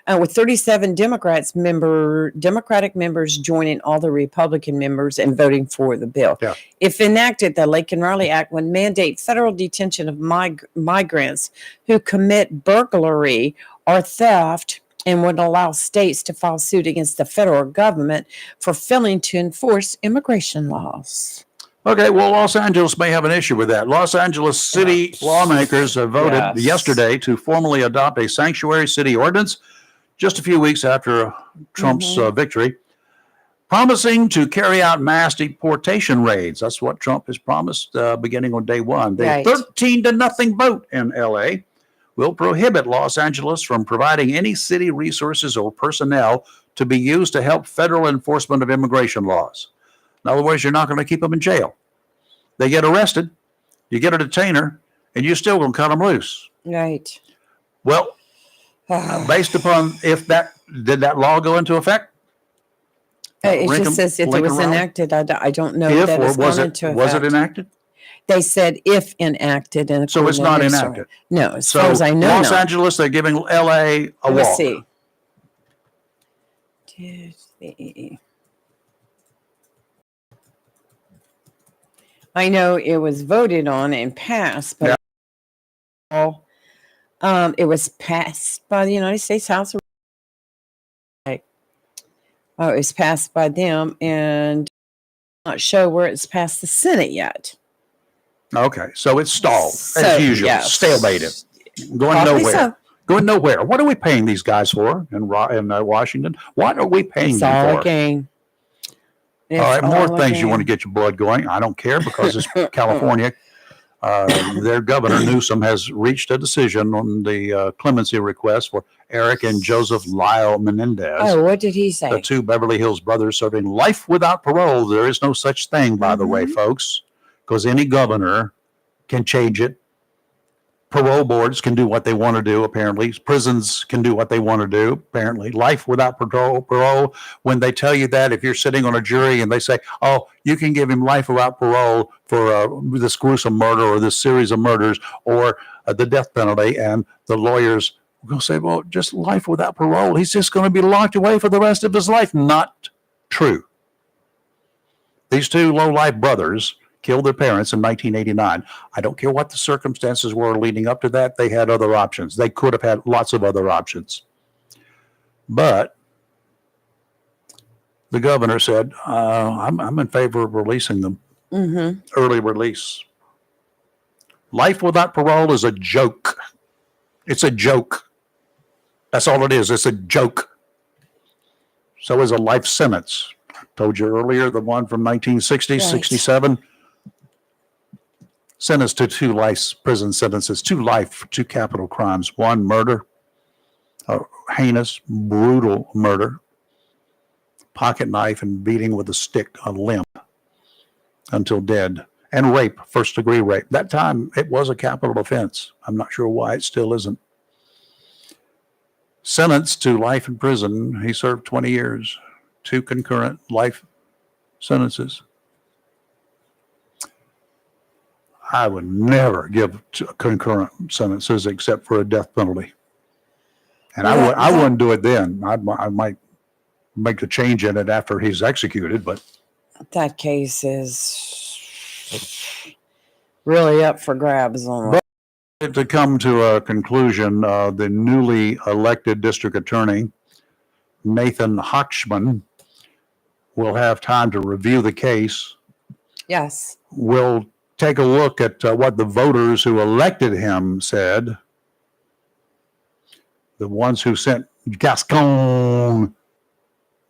With 37 Democratic members joining all the Republican members and voting for the bill. Yeah. If enacted, the Laken-Riley Act would mandate federal detention of migrants who commit burglary or theft and would allow states to file suit against the federal government for failing to enforce immigration laws. Okay, well, Los Angeles may have an issue with that. Los Angeles city lawmakers have voted yesterday to formally adopt a sanctuary city ordinance just a few weeks after Trump's victory, promising to carry out mass deportation raids. That's what Trump has promised beginning on day one. The 13-0 vote in LA will prohibit Los Angeles from providing any city resources or personnel to be used to help federal enforcement of immigration laws. In other words, you're not going to keep them in jail. They get arrested, you get a detainer, and you're still going to cut them loose. Right. Well, based upon did that law go into effect? It just says if it was enacted. I don't know that it's gone into effect. Was it enacted? They said if enacted. And so it's not enacted? No, as far as I know. Los Angeles, they're giving LA a walk. Let's see. I know it was voted on and passed, but it was passed by the United States House of Representatives. It was passed by them, and I'm not sure where it's passed the Senate yet. Okay, so it's stalled as usual, stalemated, going nowhere. So. Going nowhere. What are we paying these guys for in Washington? What are we paying them for? All a game. All right, more things you want to get your blood going. I don't care because it's California. Their governor, Newsom, has reached a decision on the clemency request for Eric and Joseph Lyle Menendez. Oh, what did he say? The two Beverly Hills brothers serving life without parole. There is no such thing, by the way, folks, because any governor can change it. Parole boards can do what they want to do, apparently. Prisons can do what they want to do, apparently. Life without parole, when they tell you that, if you're sitting on a jury and they say, oh, you can give him life without parole for this gruesome murder or this series of murders or the death penalty, and the lawyers will say, well, just life without parole. He's just going to be locked away for the rest of his life. Not true. These two low-life brothers killed their parents in 1989. I don't care what the circumstances were leading up to that. They had other options. They could have had lots of other options. But the governor said, I'm in favor of releasing them. Early release. Life without parole is a joke. It's a joke. That's all it is. It's a joke. So is a life sentence. I told you earlier, the one from 1960, 67. Sentenced to 2 life prison sentences, 2 life for 2 capital crimes. 1, murder, a heinous, brutal murder, pocket knife and beating with a stick a limb until dead, and rape, first-degree rape. That time, it was a capital offense. I'm not sure why it still isn't. Sentenced to life in prison, he served 20 years, 2 concurrent life sentences. I would never give concurrent sentences except for a death penalty. And I wouldn't do it then. I might make a change in it after he's executed, but that case is really up for grabs on to come to a conclusion, the newly elected district attorney, Nathan Hochman, will have time to review the case. Yes. Will take a look at what the voters who elected him said. The ones who sent Gascon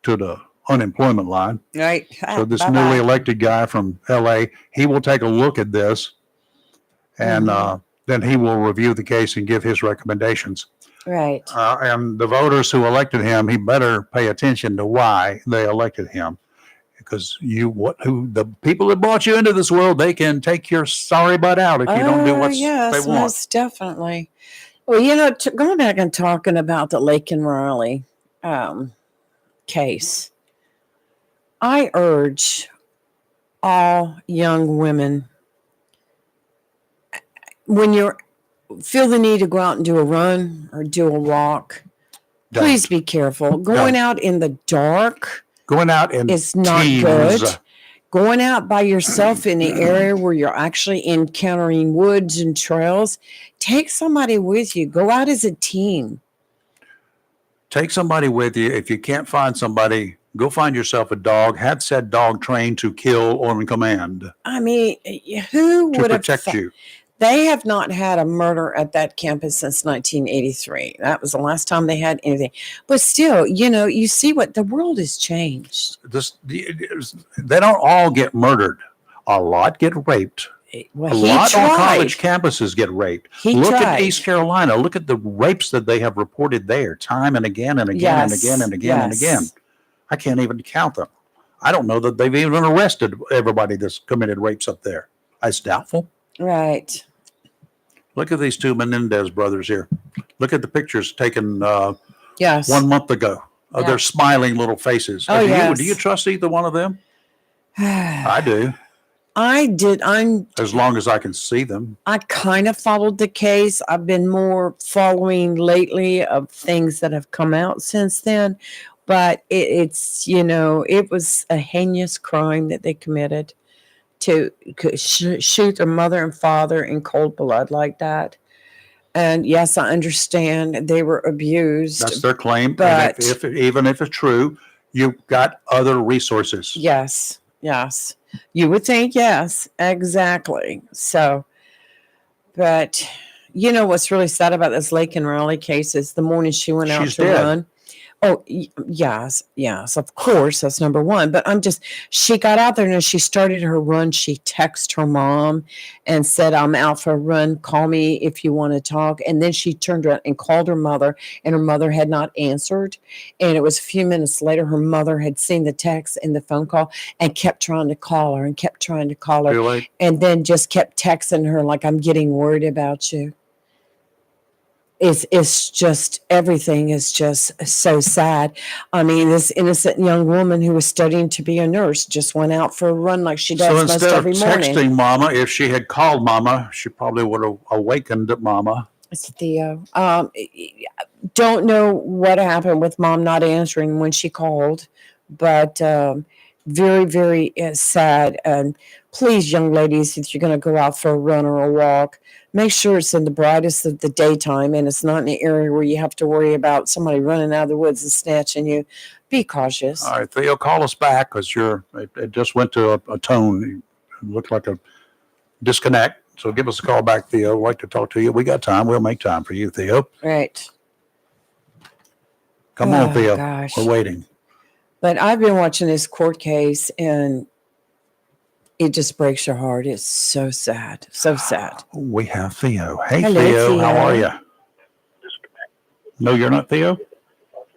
to the unemployment line. Right. So this newly elected guy from LA, he will take a look at this, and then he will review the case and give his recommendations. Right. And the voters who elected him, he better pay attention to why they elected him. Because the people that brought you into this world, they can take your sorry butt out if you don't do what they want. Most definitely. Well, going back and talking about the Lake and Riley case, I urge all young women, when you feel the need to go out and do a run or do a walk, please be careful. Going out in the dark. Going out in it's not good. Going out by yourself in the area where you're actually encountering woods and trails, take somebody with you. Go out as a team. Take somebody with you. If you can't find somebody, Go find yourself a dog. Have said dog trained to kill on command I mean, who to would have protect thought? you. They have not had a murder at that campus since 1983. That was the last time they had anything. But still, you see what the world has changed. They don't all get murdered. A lot get raped. Well, A he lot on tried. college campuses get raped. He Look tried. at East Carolina. Look at the rapes that they have reported there time and again and again and again and again and again. I can't even count them. I don't know that they've even arrested everybody that's committed rapes up there. It's doubtful. Right. Look at these two Menendez brothers here. Look at the pictures taken Yes. 1 month ago of Yeah. their smiling little faces. Oh, yes. Do you trust either one of them? I do, I did. as long as I can see them. I kind of followed the case. I've been more following lately of things that have come out since then. But it's it was a heinous crime that they committed to shoot their mother and father in cold blood like that. And yes, I understand they were abused. That's their claim. But and even if it's true, you've got other resources. yes, you would think yes, exactly. So, but what's really sad about this Lake and Raleigh case is the morning she went out She's to dead. run. Oh, yes, of course, that's number one. But she got out there and as she started her run, she texted her mom and said, I'm out for a run. Call me if you want to talk. And then she turned around and called her mother, and her mother had not answered. And it was a few minutes later, her mother had seen the text and the phone call and kept trying to call her Too late. and then just kept texting her like, I'm getting worried about you. It's just, everything is just so sad. I mean, this innocent young woman who was studying to be a nurse just went out for a run like she does So most instead of every morning. texting Mama, if she had called Mama, she probably would have awakened Mama. It's Theo. Don't know what happened with Mom not answering when she called, but very, very sad. And please, young ladies, if you're going to go out for a run or a walk, make sure it's in the brightest of the daytime and it's not in an area where you have to worry about somebody running out of the woods and snatching you. Be cautious. All right, Theo, call us back because it just went to a tone. It looked like a disconnect. So give us a call back, Theo. We'd like to talk to you. We got time. We'll make time for you, Theo. Right. Come on, Theo. Gosh. We're waiting. But I've been watching this court case and it just breaks your heart. It's so sad. So sad. We have Theo. Hey, Hello, Theo. How Theo. are you? No, you're not Theo?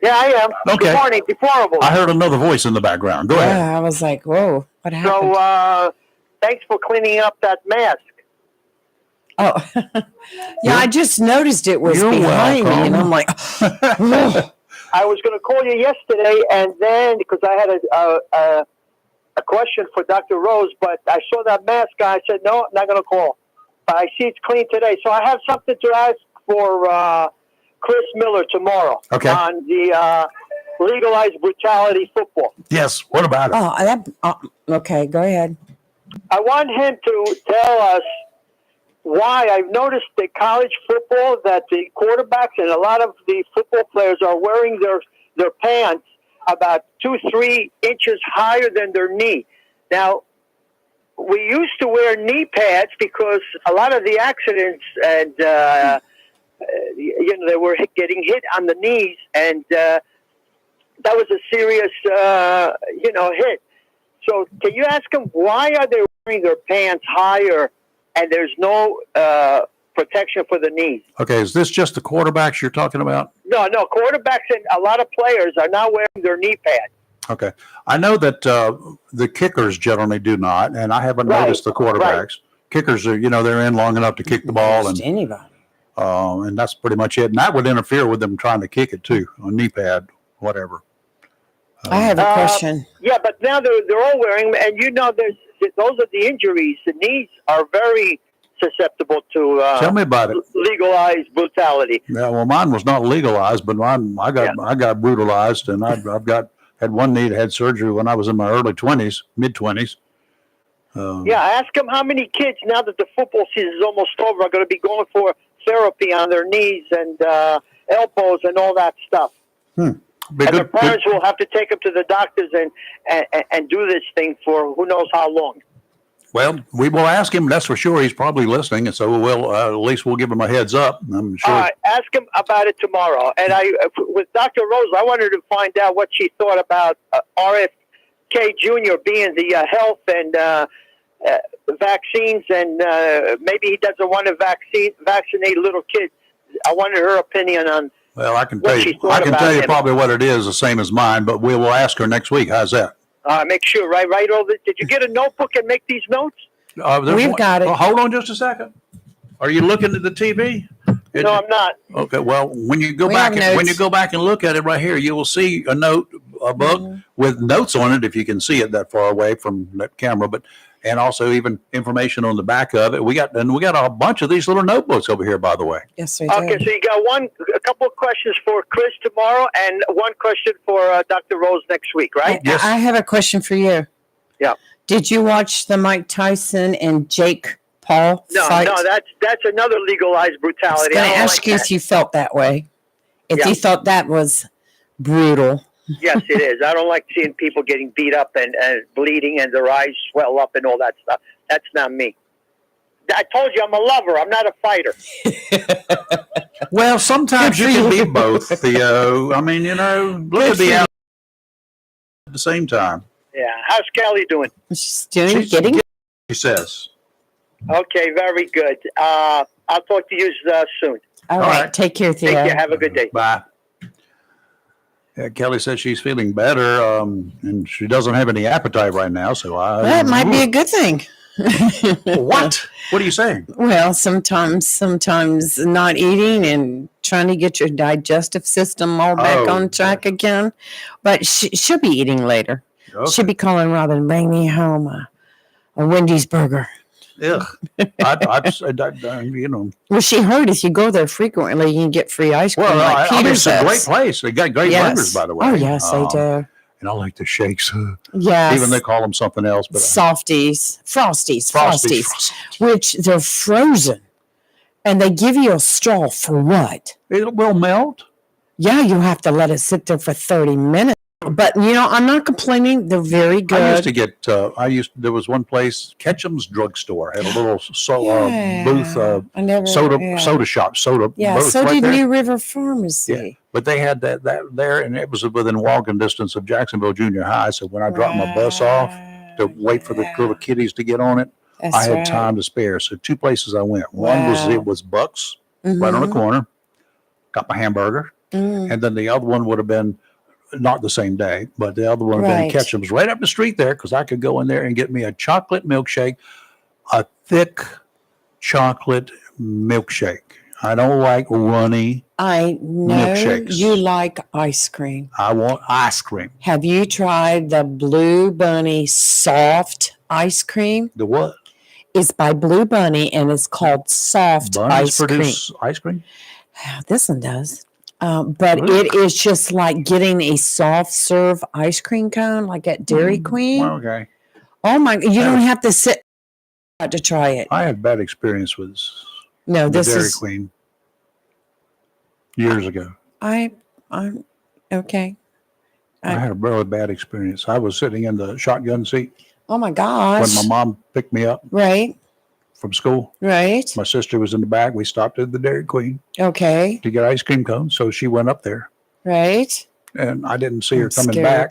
Yeah, I am. Okay. Good morning. Deplorable. I heard another voice in the background. Go ahead. Yeah, I was like, whoa, what happened? So, thanks for cleaning up that mask. Oh, yeah, I just noticed it was You're behind me, and welcome. I'm like, ugh. I was going to call you yesterday, and then because I had a question for Dr. Rose, but I saw that mask guy. I said, no, I'm not going to call. But I see it's clean today. So I have something to ask for Chris Miller tomorrow Okay. on the legalized brutality football. Yes. What about it? Okay, go ahead. I want him to tell us why. I've noticed that college football, that the quarterbacks and a lot of the football players are wearing their pants about 2-3 inches higher than their knee. Now, we used to wear knee pads because a lot of the accidents and they were getting hit on the knees, and that was a serious hit. So can you ask them why are they wearing their pants higher and there's no protection for the knees? Okay. Is this just the quarterbacks you're talking about? No, quarterbacks and a lot of players are now wearing their knee pads. Okay. I know that the kickers generally do not, and I haven't Right, noticed the quarterbacks. right. Kickers are, they're in long enough to kick the ball, Just anybody. and that's pretty much it. And that would interfere with them trying to kick it too, a knee pad, whatever. I have a question. Yeah, but now they're all wearing, and those are the injuries. The knees are very susceptible to Tell me about it. legalized brutality. Yeah, well, mine was not legalized, but I got brutalized, and I've had one knee that had surgery when I was in my early 20s, mid 20s. Yeah, ask them how many kids, now that the football season is almost over, are going to be going for therapy on their knees and elbows and all that stuff. Be And the good. parents will have to take them to the doctors and do this thing for who knows how long. Well, we will ask him. That's for sure. He's probably listening, and so we'll at least we'll give him a heads up. I'm sure. All right, ask him about it tomorrow. And with Dr. Rose, I wanted to find out what she thought about RFK Jr. being the health and vaccines, and maybe he doesn't want to vaccinate little kids. I wanted her opinion on. Well, I can what tell she you. thought I can about tell you him. probably what it is, the same as mine. But we will ask her next week. How's that? Make sure, write all this. Did you get a notebook and make these notes? We've got it. Well, hold on just a second. Are you looking at the TV? No, I'm not. Okay. Well, when you go We back, have and, when notes. you go back and look at it right here, you will see a book with notes on it. If you can see it that far away from that camera, and also even information on the back of it. We got a bunch of these little notebooks over here, by the way. Yes, we do. Okay, so you got a couple of questions for Chris tomorrow, and one question for Dr. Rose next week, right? Yes. I have a question for you. Yeah. Did you watch the Mike Tyson and Jake Paul No, fight? no, that's another legalized I was brutality. going I to don't ask like you that. if you felt that way. If Yeah. you thought that was brutal. Yes, it is. I don't like seeing people getting beat up and bleeding and their eyes swell up and all that stuff. That's not me. I told you I'm a lover. I'm not a fighter. Well, sometimes you Good can for you. be both, Theo. I mean, look at the out at the same time. Yeah. How's Kelly doing? She's doing, She's getting. She says. Okay, very good. I'll talk to you soon. All All right. right. Take care, Theo. Take care. Have a good day. Bye. Yeah, Kelly says she's feeling better, and she doesn't have any appetite right now. So That might be a good thing. What? What are you saying? Well, sometimes not eating and trying to get your digestive system all back Oh, on track again. But she'll be eating later. Okay. She'll be calling Robin, bring me home a Wendy's burger. Ugh. I. Well, she heard if you go there frequently, you can get free ice cream. Well, like I mean, Peter it's a great says. place. They got great Yes. burgers, by the way. Oh, yes, they do. And I like the shakes. Yes. Even they call them something else, but Softies, Frosties, Frosties. which they're frozen. And they give you a straw for what? It will melt. Yeah, you have to let it sit there for 30 minutes. But, I'm not complaining. They're very good. I used to get. There was one place, Ketchum's Drugstore, had a little booth, I never, soda shop, soda. Yeah, booth so right did there. New River Pharmacy. Yeah. But they had that there, and it was within walking distance of Jacksonville Junior High. So when I dropped my bus off to wait for the little kiddies to get on it, That's I had right. time to spare. So two places I went. One Wow. it was Buck's right on the Mhm. corner. Got my hamburger, Mm. and then the other one would have been not the same day, but the other one would have been Right. Ketchum's right up the street there because I could go in there and get me a chocolate milkshake, a thick chocolate milkshake. I don't like runny. I know Milkshakes. you like ice cream. I want ice cream. Have you tried the Blue Bunny soft ice cream? The what? It's by Blue Bunny and it's called soft Bunnies ice cream. produce ice cream? This one does. But Really? it is just like getting a soft serve ice cream cone like at Dairy Queen. Well, okay. Oh my, you don't have to sit to try it. I had bad experience with No, the this Dairy is, Queen years ago. I'm okay. I had a really bad experience. I was sitting in the shotgun seat Oh my when gosh. my mom picked me up Right, from school. right. My sister was in the back. We stopped at the Dairy Queen Okay, to get ice cream cones. So she went up there, right. and I didn't see her I'm coming scared. back,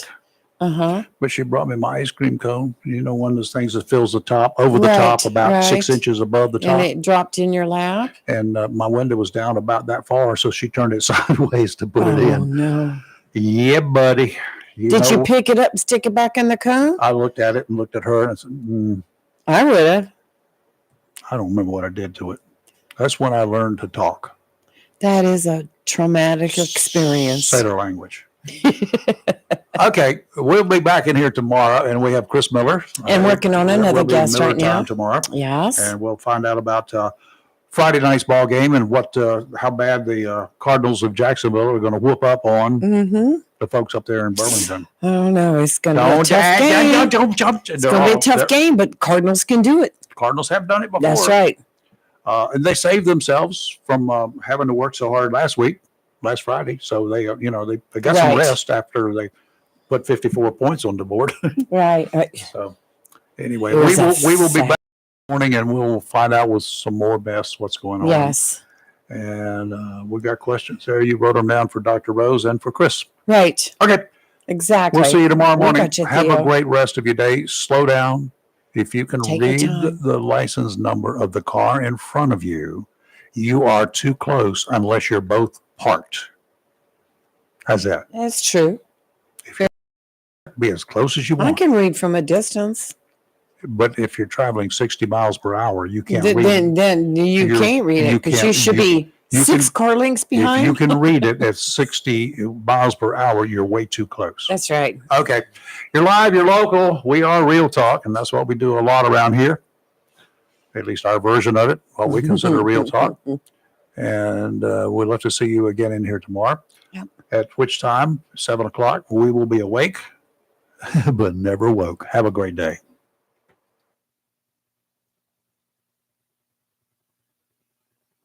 Uh-huh. but she brought me my ice cream cone. One of those things that fills the top, over the Right, top, about 6 right. inches above the And top. it dropped in your lap? And my window was down about that far, so she turned it sideways to put it Oh, in. no. Yeah, buddy. Did you pick it up and stick it back in the cone? I looked at it and looked at her and said, I would have. I don't remember what I did to it. That's when I learned to talk. That is a traumatic experience. Sailor language. Okay, we'll be back in here tomorrow, and we have Chris Miller. And working on another We'll be in guest Miller right now. Time tomorrow, Yes. and we'll find out about Friday night's ball game and how bad the Cardinals of Jacksonville are going to whoop up on Mm-hmm. the folks up there in Burlington. Oh, no, it's going to be a tough game. Don't jump. It's going to be a tough game, but Cardinals can do it. Cardinals have done it before. That's right. And they saved themselves from having to work so hard last week last Friday. So they got some Right. rest after they put 54 points on the board. Right. So anyway, It was we will be sad. back in the morning and we'll find out with some more best what's going on. Yes. And we've got questions there. You wrote them down for Dr. Rose and for Chris. Right. Okay. Exactly. We'll see you tomorrow We morning. got you, Have a Theo. great rest of your day. Slow down. If you can Take your read time. the license number of the car in front of you, you are too close unless you're both parked. How's that? That's true. Be as close as you I want. can read from a distance. But if you're traveling 60 miles per hour, you can't Then, read. then you You're- can't read you it because can't- you should be you 6 car lengths If behind. you can read it at 60 miles per hour, you're way too close. That's right. Okay. You're live, you're local. We are Real Talk, and that's what we do a lot around here. At least our version of it, what we consider Real Talk. And we'd love to see you again in here tomorrow. Yep. At which time, 7 o'clock, we will be awake, but never woke. Have a great day.